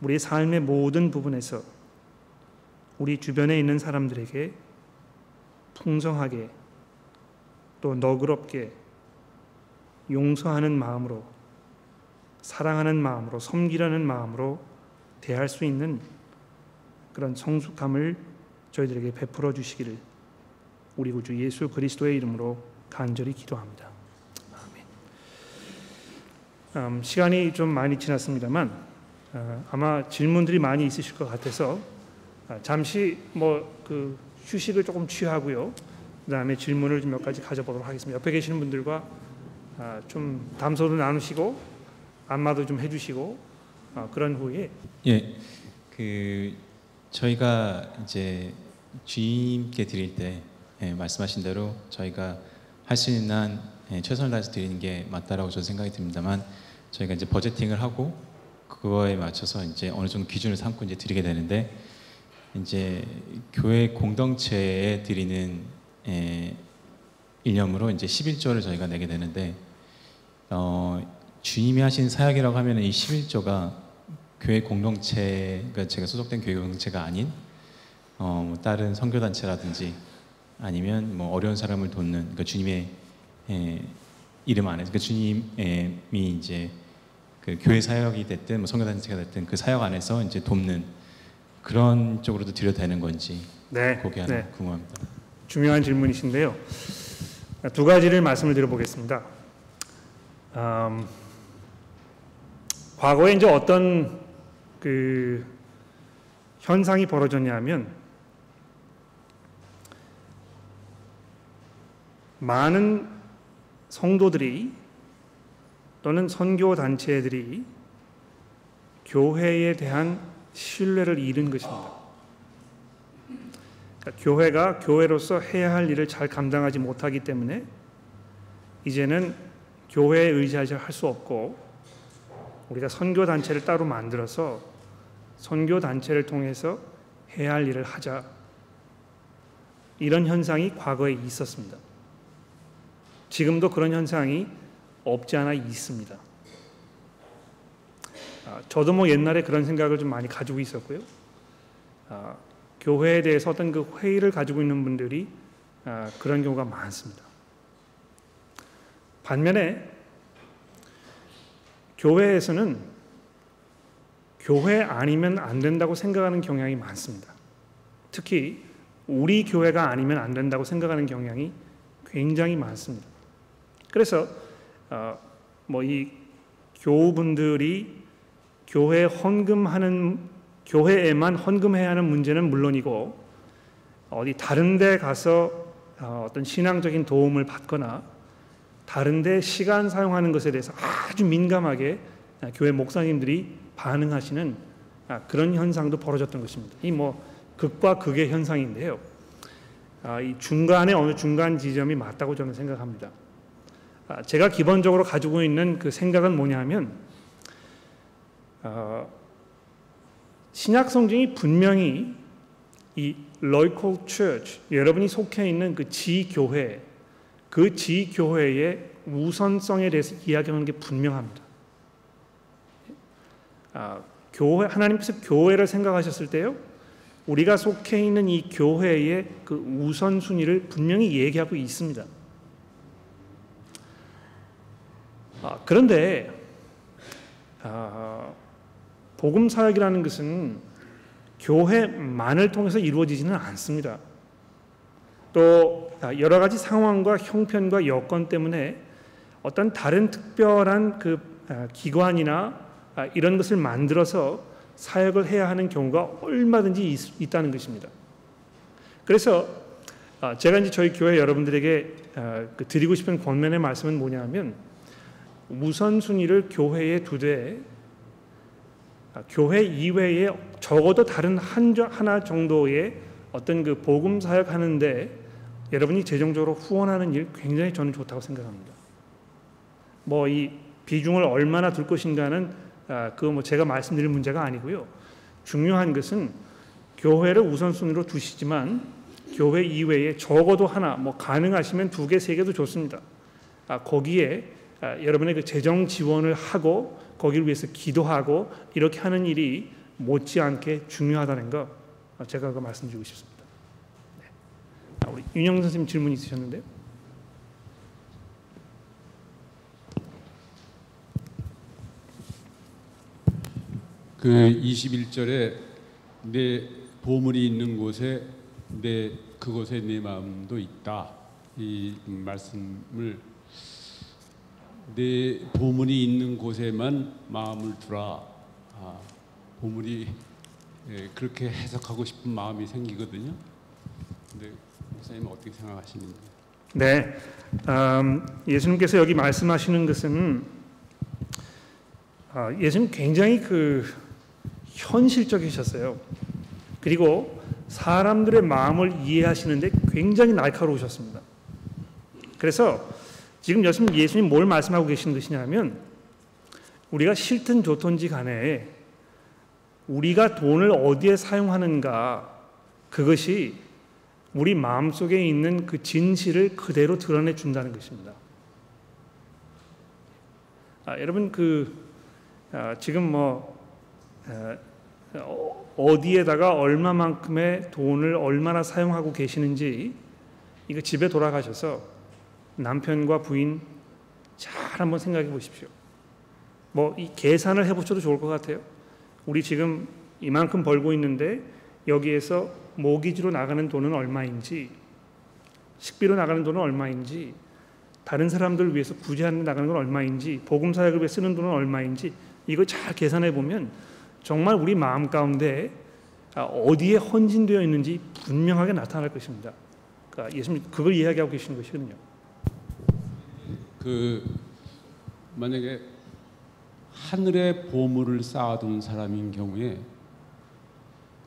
우리 삶의 모든 부분에서 우리 주변에 있는 사람들에게 풍성하게 또 너그럽게 용서하는 마음으로 사랑하는 마음으로 섬기려는 마음으로 대할 수 있는 그런 성숙함을 저희들에게 베풀어 주시기를 우리 구주 예수 그리스도의 이름으로 간절히 기도합니다. 아멘. 시간이 좀 많이 지났습니다만 아마 질문들이 많이 있으실 것 같아서 잠시 휴식을 조금 취하고요. 그다음에 질문을 좀 몇 가지 가져보도록 하겠습니다. 옆에 계시는 분들과 좀 담소도 나누시고 안마도 좀 해주시고 그런 후에 저희가 이제 주님께 드릴 때 말씀하신 대로 저희가 할 수 있는 한 최선을 다해서 드리는 게 맞다라고 저는 생각이 듭니다만 저희가 이제 버제팅을 하고 그거에 맞춰서 이제 어느 정도 기준을 삼고 이제 드리게 되는데 이제 교회 공동체에 드리는 일념으로 이제 11조를 저희가 내게 되는데 주님이 하신 사역이라고 하면 이 11조가 교회 공동체, 그러니까 제가 소속된 교회 공동체가 아닌 다른 선교단체라든지 아니면 어려운 사람을 돕는, 그러니까 주님의 이름 안에서, 그러니까 주님이 이제 그 교회 사역이 됐든 선교단체가 됐든 그 사역 안에서 이제 돕는 그런 쪽으로도 드려도 되는 건지 그게 하나 궁금합니다. 중요한 질문이신데요. 두 가지를 말씀을 드려보겠습니다. 과거에 이제 어떤 그 현상이 벌어졌냐면 많은 성도들이 또는 선교 단체들이 교회에 대한 신뢰를 잃은 것입니다. 그러니까 교회가 교회로서 해야 할 일을 잘 감당하지 못하기 때문에 이제는 교회에 의지하지 할 수 없고 우리가 선교 단체를 따로 만들어서 선교 단체를 통해서 해야 할 일을 하자. 이런 현상이 과거에 있었습니다. 지금도 그런 현상이 없지 않아 있습니다. 저도 뭐 옛날에 그런 생각을 좀 많이 가지고 있었고요. 교회에 대해서 어떤 그 회의를 가지고 있는 분들이 그런 경우가 많습니다. 반면에 교회에서는 교회 아니면 안 된다고 생각하는 경향이 많습니다. 특히 우리 교회가 아니면 안 된다고 생각하는 경향이 굉장히 많습니다. 그래서 뭐 이 교우분들이 교회에만 헌금해야 하는 문제는 물론이고 어디 다른 데 가서 어떤 신앙적인 도움을 받거나 다른 데 시간 사용하는 것에 대해서 아주 민감하게 교회 목사님들이 반응하시는 그런 현상도 벌어졌던 것입니다. 이 뭐 극과 극의 현상인데요. 이 중간에 어느 중간 지점이 맞다고 저는 생각합니다. 제가 기본적으로 가지고 있는 그 생각은 뭐냐면 신약 성경이 분명히 이 local church, 여러분이 속해 있는 그 지교회, 그 지교회의 우선성에 대해서 이야기하는 게 분명합니다. 하나님께서 교회를 생각하셨을 때요, 우리가 속해 있는 이 교회의 그 우선순위를 분명히 얘기하고 있습니다. 그런데 복음 사역이라는 것은 교회만을 통해서 이루어지지는 않습니다. 또 여러 가지 상황과 형편과 여건 때문에 어떤 다른 특별한 그 기관이나 이런 것을 만들어서 사역을 해야 하는 경우가 얼마든지 있다는 것입니다. 그래서 제가 이제 저희 교회 여러분들에게 드리고 싶은 권면의 말씀은 뭐냐면 우선순위를 교회에 두되 교회 이외에 적어도 다른 하나 정도의 어떤 그 복음 사역하는데 여러분이 재정적으로 후원하는 일 굉장히 저는 좋다고 생각합니다. 뭐 이 비중을 얼마나 둘 것인가는 그거 뭐 제가 말씀드릴 문제가 아니고요. 중요한 것은 교회를 우선순위로 두시지만 교회 이외에 적어도 하나, 뭐 가능하시면 2개, 3개도 좋습니다. 거기에 여러분의 그 재정 지원을 하고 거기를 위해서 기도하고 이렇게 하는 일이 못지않게 중요하다는 거 제가 그 말씀드리고 싶습니다. 네. 우리 윤영 선생님 질문 있으셨는데요. 그 21절에 내 보물이 있는 곳에 그곳에 내 마음도 있다. 이 말씀을 내 보물이 있는 곳에만 마음을 두라. 보물이 그렇게 해석하고 싶은 마음이 생기거든요. 근데 목사님은 어떻게 생각하시는지? 네, 예수님께서 여기 말씀하시는 것은 예수님 굉장히 그 현실적이셨어요. 그리고 사람들의 마음을 이해하시는데 굉장히 날카로우셨습니다. 그래서 지금 예수님 뭘 말씀하고 계신 것이냐면 우리가 싫든 좋든지 간에 우리가 돈을 어디에 사용하는가 그것이 우리 마음속에 있는 그 진실을 그대로 드러내 준다는 것입니다. 여러분 지금 어디에다가 얼마만큼의 돈을 얼마나 사용하고 계시는지 이거 집에 돌아가셔서 남편과 부인 잘 한번 생각해 보십시오. 이 계산을 해보셔도 좋을 것 같아요. 우리 지금 이만큼 벌고 있는데 여기에서 모기지로 나가는 돈은 얼마인지, 식비로 나가는 돈은 얼마인지, 다른 사람들 위해서 구제하는 데 나가는 건 얼마인지, 복음사역을 위해 쓰는 돈은 얼마인지 이거 잘 계산해 보면 정말 우리 마음 가운데 어디에 헌신되어 있는지 분명하게 나타날 것입니다. 그러니까 예수님 그걸 이야기하고 계시는 것이거든요. 만약에 하늘에 보물을 쌓아둔 사람인 경우에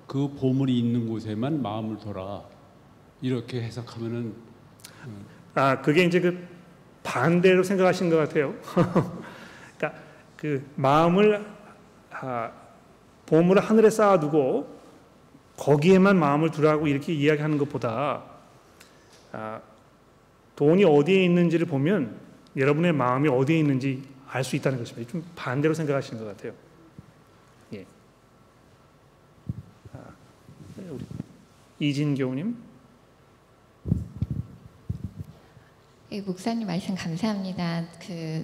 그 보물이 있는 곳에만 마음을 둬라 이렇게 해석하면은 그게 이제 그 반대로 생각하시는 것 같아요. 그러니까 그 마음을 보물을 하늘에 쌓아두고 거기에만 마음을 두라고 이렇게 이야기하는 것보다 돈이 어디에 있는지를 보면 여러분의 마음이 어디에 있는지 알 수 있다는 것입니다. 좀 반대로 생각하시는 것 같아요. 예. 우리 이진 교우님. 예, 목사님 말씀 감사합니다.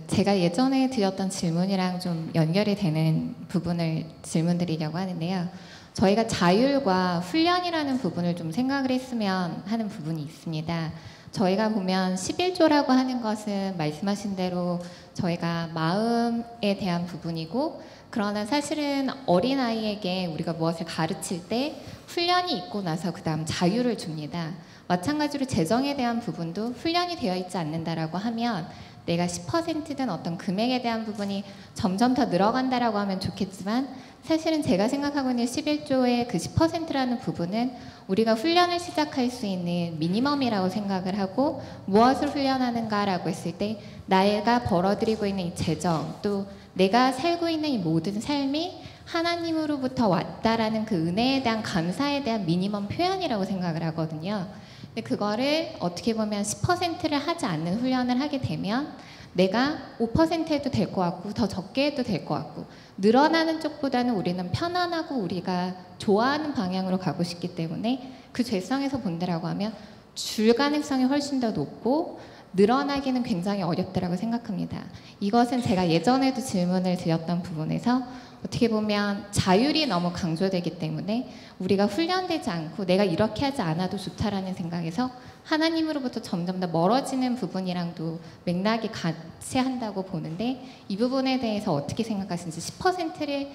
제가 예전에 드렸던 질문이랑 좀 연결이 되는 부분을 질문드리려고 하는데요. 저희가 자율과 훈련이라는 부분을 좀 생각을 했으면 하는 부분이 있습니다. 저희가 보면 11조라고 하는 것은 말씀하신 대로 저희가 마음에 대한 부분이고, 그러나 사실은 어린아이에게 우리가 무엇을 가르칠 때 훈련이 있고 나서 그 다음 자유를 줍니다. 마찬가지로 재정에 대한 부분도 훈련이 되어 있지 않는다라고 하면 내가 10%든 어떤 금액에 대한 부분이 점점 더 늘어간다라고 하면 좋겠지만, 사실은 제가 생각하고 있는 11조의 그 10%라는 부분은 우리가 훈련을 시작할 수 있는 미니멈이라고 생각을 하고, 무엇을 훈련하는가라고 했을 때 내가 벌어들이고 있는 이 재정, 또 내가 살고 있는 이 모든 삶이 하나님으로부터 왔다라는 그 은혜에 대한 감사에 대한 미니멈 표현이라고 생각을 하거든요. 근데 그거를 어떻게 보면 10%를 하지 않는 훈련을 하게 되면 내가 5% 해도 될 것 같고 더 적게 해도 될 것 같고, 늘어나는 쪽보다는 우리는 편안하고 우리가 좋아하는 방향으로 가고 싶기 때문에 그 죄성에서 본다라고 하면 줄 가능성이 훨씬 더 높고 늘어나기는 굉장히 어렵다라고 생각합니다. 이것은 제가 예전에도 질문을 드렸던 부분에서 어떻게 보면 자율이 너무 강조되기 때문에 우리가 훈련되지 않고 내가 이렇게 하지 않아도 좋다라는 생각에서 하나님으로부터 점점 더 멀어지는 부분이랑도 맥락이 같이 한다고 보는데, 이 부분에 대해서 어떻게 생각하시는지, 10%를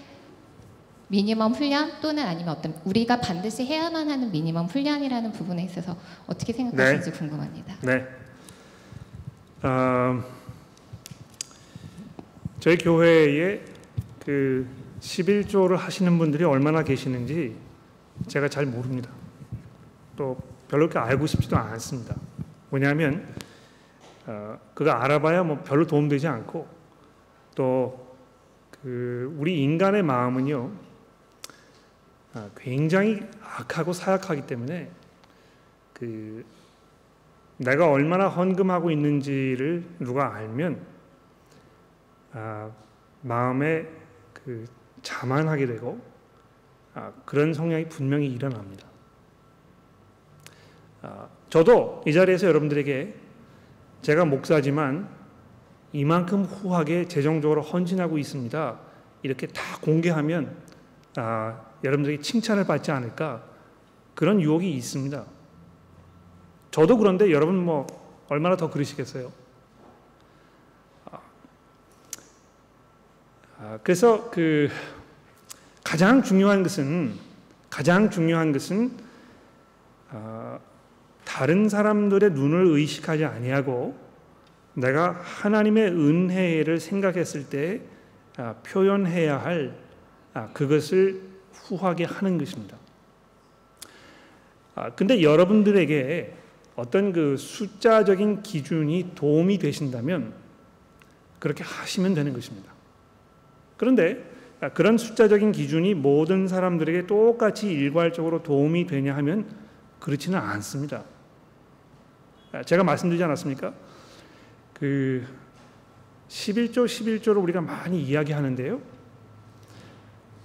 미니멈 훈련 또는 아니면 어떤 우리가 반드시 해야만 하는 미니멈 훈련이라는 부분에 있어서 어떻게 생각하시는지 궁금합니다. 네. 저희 교회에 그 11조를 하시는 분들이 얼마나 계시는지 제가 잘 모릅니다. 또 별로 그렇게 알고 싶지도 않습니다. 왜냐하면 그거 알아봐야 뭐 별로 도움되지 않고, 또 그 우리 인간의 마음은요 굉장히 악하고 사악하기 때문에 그 내가 얼마나 헌금하고 있는지를 누가 알면 마음에 그 자만하게 되고 그런 성향이 분명히 일어납니다. 저도 이 자리에서 여러분들에게 제가 목사지만 이만큼 후하게 재정적으로 헌신하고 있습니다, 이렇게 다 공개하면 여러분들에게 칭찬을 받지 않을까, 그런 유혹이 있습니다. 저도 그런데 여러분 뭐 얼마나 더 그러시겠어요? 그래서 그 가장 중요한 것은 다른 사람들의 눈을 의식하지 아니하고 내가 하나님의 은혜를 생각했을 때 표현해야 할 그것을 후하게 하는 것입니다. 근데 여러분들에게 어떤 그 숫자적인 기준이 도움이 되신다면 그렇게 하시면 되는 것입니다. 그런데 그런 숫자적인 기준이 모든 사람들에게 똑같이 일괄적으로 도움이 되냐 하면 그렇지는 않습니다. 제가 말씀드리지 않았습니까? 그 11조를 우리가 많이 이야기하는데요,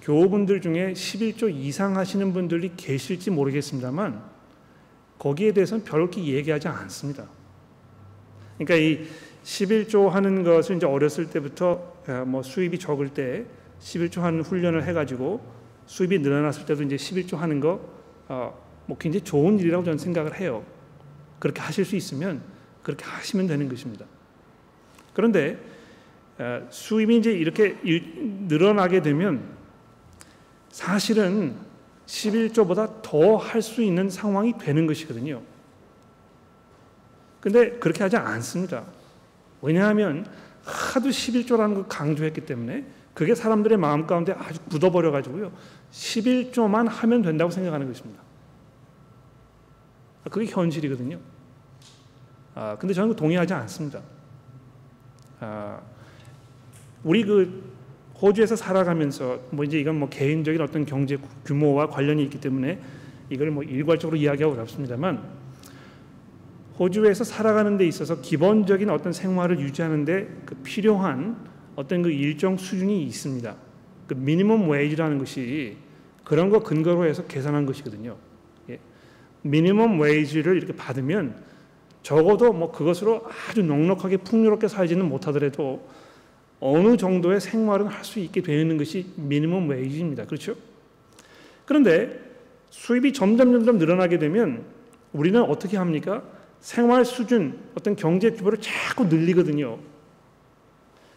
교우분들 중에 11조 이상 하시는 분들이 계실지 모르겠습니다만 거기에 대해서는 별로 얘기하지 않습니다. 그러니까 이 11조 하는 것을 이제 어렸을 때부터 뭐 수입이 적을 때 11조 하는 훈련을 해가지고 수입이 늘어났을 때도 이제 11조 하는 거 뭐 굉장히 좋은 일이라고 저는 생각을 해요. 그렇게 하실 수 있으면 그렇게 하시면 되는 것입니다. 그런데 수입이 이제 이렇게 늘어나게 되면 사실은 11조보다 더 할 수 있는 상황이 되는 것이거든요. 근데 그렇게 하지 않습니다. 왜냐하면 하도 11조라는 걸 강조했기 때문에 그게 사람들의 마음 가운데 아주 굳어버려가지고요, 11조만 하면 된다고 생각하는 것입니다. 그게 현실이거든요. 근데 저는 동의하지 않습니다. 우리 그 호주에서 살아가면서 뭐 이제 이건 뭐 개인적인 어떤 경제 규모와 관련이 있기 때문에 이걸 뭐 일괄적으로 이야기하기 어렵습니다만 호주에서 살아가는 데 있어서 기본적인 어떤 생활을 유지하는데 그 필요한 어떤 그 일정 수준이 있습니다. 그 미니멈 웨이지라는 것이 그런 거 근거로 해서 계산한 것이거든요. 예. 미니멈 웨이지를 이렇게 받으면 적어도 뭐 그것으로 아주 넉넉하게 풍요롭게 살지는 못하더라도 어느 정도의 생활은 할 수 있게 되는 것이 미니멈 웨이지입니다. 그렇죠? 그런데 수입이 점점 늘어나게 되면 우리는 어떻게 합니까? 생활 수준, 어떤 경제 규모를 자꾸 늘리거든요.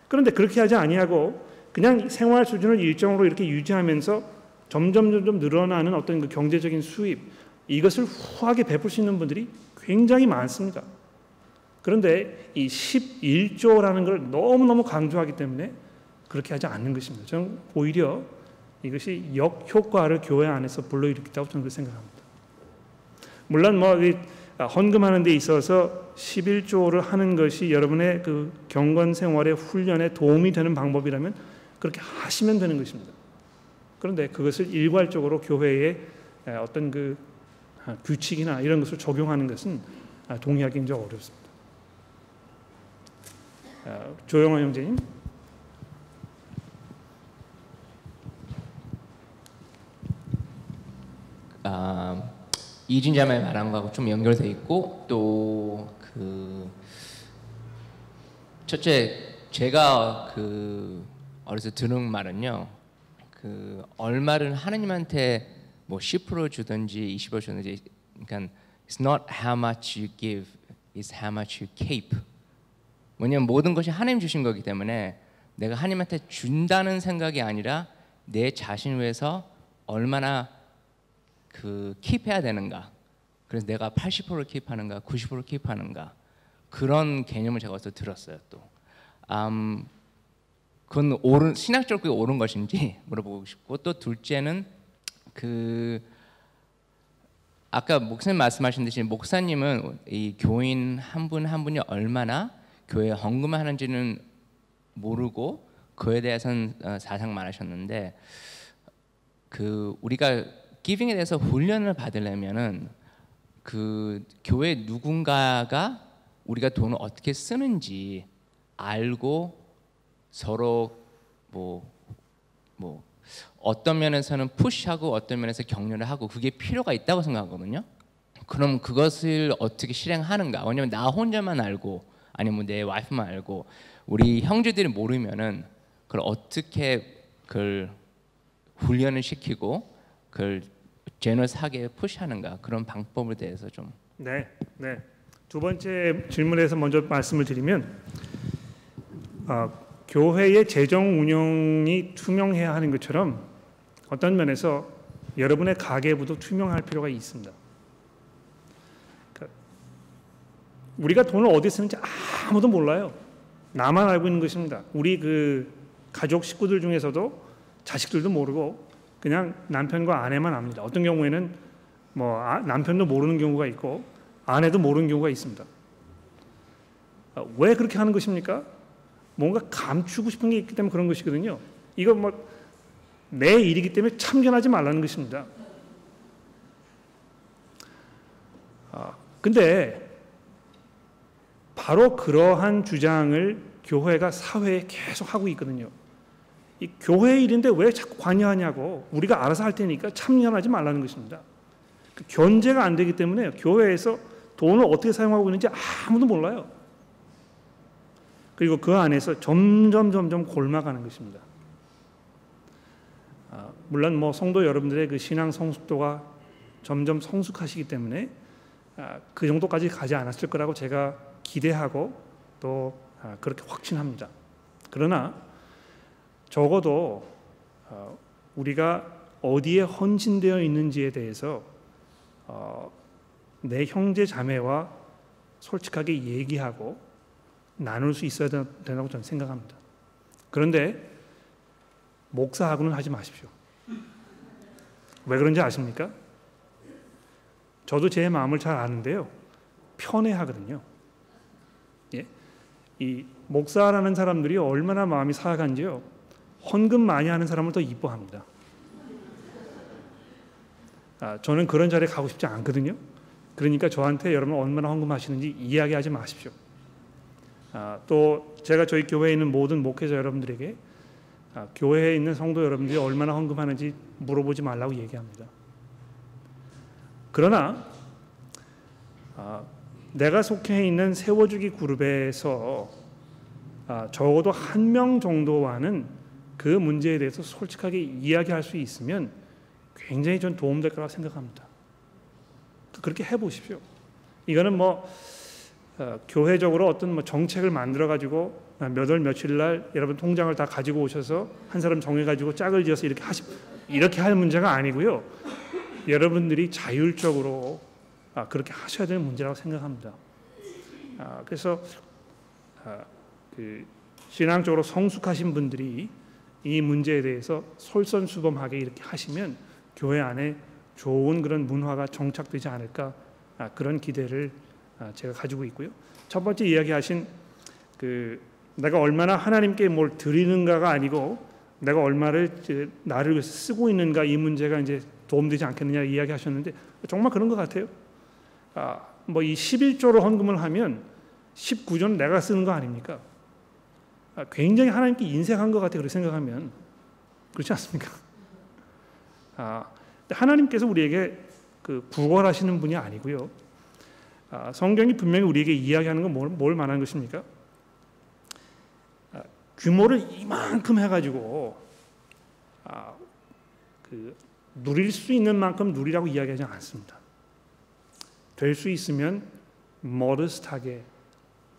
그런데 그렇게 하지 아니하고 그냥 생활 수준을 일정으로 이렇게 유지하면서 점점 늘어나는 어떤 그 경제적인 수입, 이것을 후하게 베풀 수 있는 분들이 굉장히 많습니다. 그런데 이 11조라는 걸 너무너무 강조하기 때문에 그렇게 하지 않는 것입니다. 저는 오히려 이것이 역효과를 교회 안에서 불러일으켰다고 저는 생각합니다. 물론 뭐 헌금하는 데 있어서 11조를 하는 것이 여러분의 그 경건 생활의 훈련에 도움이 되는 방법이라면 그렇게 하시면 되는 것입니다. 그런데 그것을 일괄적으로 교회의 어떤 그 규칙이나 이런 것을 적용하는 것은 동의하기 굉장히 어렵습니다. 조영환 형제님. 이진자매 말한 거하고 좀 연결돼 있고 또 그 첫째 제가 그 어려서 들은 말은요. 그 얼마를 하느님한테 뭐 10% 주든지 20% 주든지 그러니까 it's not how much you give, it's how much you keep. 왜냐면 모든 것이 하나님 주신 거기 때문에 내가 하나님한테 준다는 생각이 아니라 내 자신을 위해서 얼마나 그 킵해야 되는가. 그래서 내가 80%를 킵하는가, 90%를 킵하는가 그런 개념을 제가 어디서 들었어요. 또 그건 옳은 신학적으로 옳은 것인지 물어보고 싶고 또 둘째는 그 아까 목사님 말씀하신 듯이 목사님은 이 교인 한 분 한 분이 얼마나 교회에 헌금을 하는지는 모르고 그에 대해서는 사상 많으셨는데 그 우리가 기빙에 대해서 훈련을 받으려면은 그 교회 누군가가 우리가 돈을 어떻게 쓰는지 알고 서로 뭐 어떤 면에서는 푸시하고 어떤 면에서 격려를 하고 그게 필요가 있다고 생각하거든요. 그럼 그것을 어떻게 실행하는가? 왜냐면 나 혼자만 알고 아니면 내 와이프만 알고 우리 형제들이 모르면은 그걸 어떻게 그걸 훈련을 시키고 그걸 제너스하게 푸시하는가 그런 방법에 대해서 좀. 네. 두 번째 질문에서 먼저 말씀을 드리면 교회의 재정 운영이 투명해야 하는 것처럼 어떤 면에서 여러분의 가계부도 투명할 필요가 있습니다. 그러니까 우리가 돈을 어디 쓰는지 아무도 몰라요. 나만 알고 있는 것입니다. 우리 그 가족 식구들 중에서도 자식들도 모르고 그냥 남편과 아내만 압니다. 어떤 경우에는 뭐 남편도 모르는 경우가 있고 아내도 모르는 경우가 있습니다. 왜 그렇게 하는 것입니까? 뭔가 감추고 싶은 게 있기 때문에 그런 것이거든요. 이거 뭐 내 일이기 때문에 참견하지 말라는 것입니다. 근데 바로 그러한 주장을 교회가 사회에 계속 하고 있거든요. 이 교회 일인데 왜 자꾸 관여하냐고 우리가 알아서 할 테니까 참견하지 말라는 것입니다. 견제가 안 되기 때문에 교회에서 돈을 어떻게 사용하고 있는지 아무도 몰라요. 그리고 그 안에서 점점 골마가는 것입니다. 물론 뭐 성도 여러분들의 그 신앙 성숙도가 점점 성숙하시기 때문에 그 정도까지 가지 않았을 거라고 제가 기대하고 또 그렇게 확신합니다. 그러나 적어도 우리가 어디에 헌신되어 있는지에 대해서 내 형제 자매와 솔직하게 얘기하고 나눌 수 있어야 된다고 저는 생각합니다. 그런데 목사하고는 하지 마십시오. 왜 그런지 아십니까? 저도 제 마음을 잘 아는데요. 편애하거든요. 예? 이 목사라는 사람들이 얼마나 마음이 사악한지요. 헌금 많이 하는 사람을 더 이뻐합니다. 저는 그런 자리에 가고 싶지 않거든요. 그러니까 저한테 여러분 얼마나 헌금하시는지 이야기하지 마십시오. 또 제가 저희 교회에 있는 모든 목회자 여러분들에게 교회에 있는 성도 여러분들이 얼마나 헌금하는지 물어보지 말라고 얘기합니다. 그러나 내가 속해 있는 세워주기 그룹에서 적어도 한 명 정도와는 그 문제에 대해서 솔직하게 이야기할 수 있으면 굉장히 좀 도움될 거라고 생각합니다. 그렇게 해보십시오. 이거는 교회적으로 어떤 정책을 만들어 가지고 몇 월 며칠 날 여러분 통장을 다 가지고 오셔서 한 사람 정해 가지고 짝을 지어서 이렇게 할 문제가 아니고요. 여러분들이 자율적으로 그렇게 하셔야 되는 문제라고 생각합니다. 그래서 신앙적으로 성숙하신 분들이 이 문제에 대해서 솔선수범하게 이렇게 하시면 교회 안에 좋은 그런 문화가 정착되지 않을까, 그런 기대를 제가 가지고 있고요. 첫 번째 이야기하신 내가 얼마나 하나님께 뭘 드리는가가 아니고 내가 얼마를 나를 위해서 쓰고 있는가, 이 문제가 이제 도움되지 않겠느냐 이야기하셨는데 정말 그런 것 같아요. 이 11조로 헌금을 하면 19조는 내가 쓰는 거 아닙니까? 굉장히 하나님께 인색한 것 같아요. 그렇게 생각하면. 그렇지 않습니까? 하나님께서 우리에게 구걸하시는 분이 아니고요. 성경이 분명히 우리에게 이야기하는 건 뭘 말하는 것입니까? 규모를 이만큼 해가지고 누릴 수 있는 만큼 누리라고 이야기하지 않습니다. 될 수 있으면 머릿하게,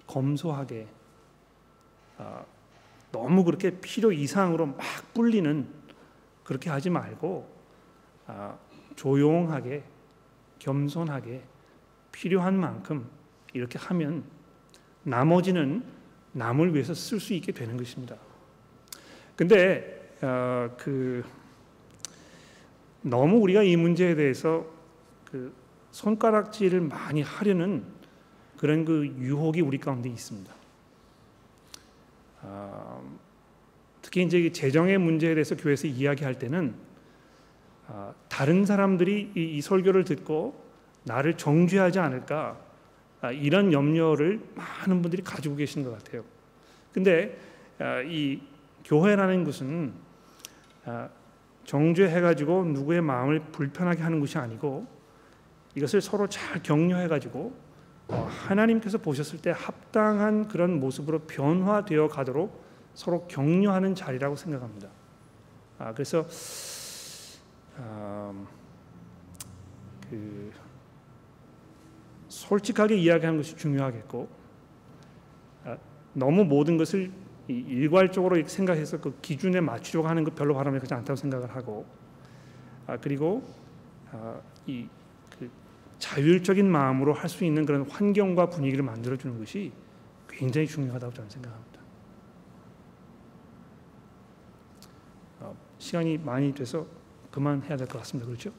검소하게, 너무 그렇게 필요 이상으로 막 불리는 그렇게 하지 말고 조용하게, 겸손하게 필요한 만큼 이렇게 하면 나머지는 남을 위해서 쓸 수 있게 되는 것입니다. 근데 너무 우리가 이 문제에 대해서 손가락질을 많이 하려는 그런 유혹이 우리 가운데 있습니다. 특히 이제 재정의 문제에 대해서 교회에서 이야기할 때는 다른 사람들이 이 설교를 듣고 나를 정죄하지 않을까, 이런 염려를 많은 분들이 가지고 계신 것 같아요. 근데 이 교회라는 것은 정죄해가지고 누구의 마음을 불편하게 하는 것이 아니고 이것을 서로 잘 격려해가지고 하나님께서 보셨을 때 합당한 그런 모습으로 변화되어 가도록 서로 격려하는 자리라고 생각합니다. 그래서 솔직하게 이야기하는 것이 중요하겠고, 너무 모든 것을 일괄적으로 생각해서 그 기준에 맞추려고 하는 것 별로 바람직하지 않다고 생각을 하고, 그리고 이 자율적인 마음으로 할 수 있는 그런 환경과 분위기를 만들어주는 것이 굉장히 중요하다고 저는 생각합니다. 시간이 많이 돼서 그만해야 될 것 같습니다. 그렇죠?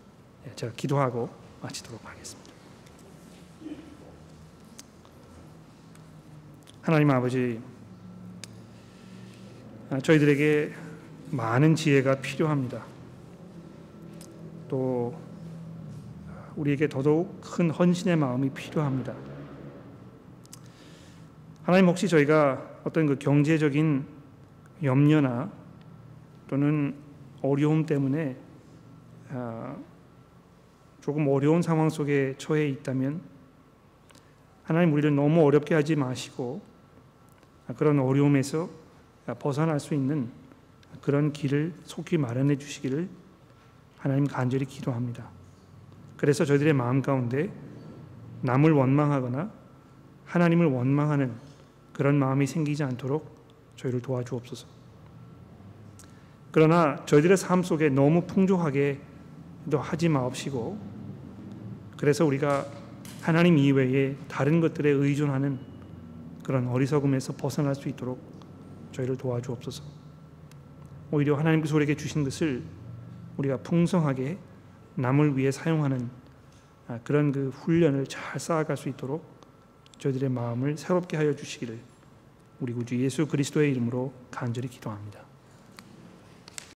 제가 기도하고 마치도록 하겠습니다. 하나님 아버지, 저희들에게 많은 지혜가 필요합니다. 또 우리에게 더더욱 큰 헌신의 마음이 필요합니다. 하나님, 혹시 저희가 어떤 경제적인 염려나 또는 어려움 때문에 조금 어려운 상황 속에 처해 있다면 하나님, 우리를 너무 어렵게 하지 마시고 그런 어려움에서 벗어날 수 있는 그런 길을 속히 마련해 주시기를 하나님 간절히 기도합니다. 그래서 저희들의 마음 가운데 남을 원망하거나 하나님을 원망하는 그런 마음이 생기지 않도록 저희를 도와주옵소서. 그러나 저희들의 삶 속에 너무 풍족하게도 하지 마옵시고, 그래서 우리가 하나님 이외에 다른 것들에 의존하는 그런 어리석음에서 벗어날 수 있도록 저희를 도와주옵소서. 오히려 하나님께서 우리에게 주신 것을 우리가 풍성하게 남을 위해 사용하는 그런 훈련을 잘 쌓아갈 수 있도록 저희들의 마음을 새롭게 하여 주시기를 우리 구주 예수 그리스도의 이름으로 간절히 기도합니다.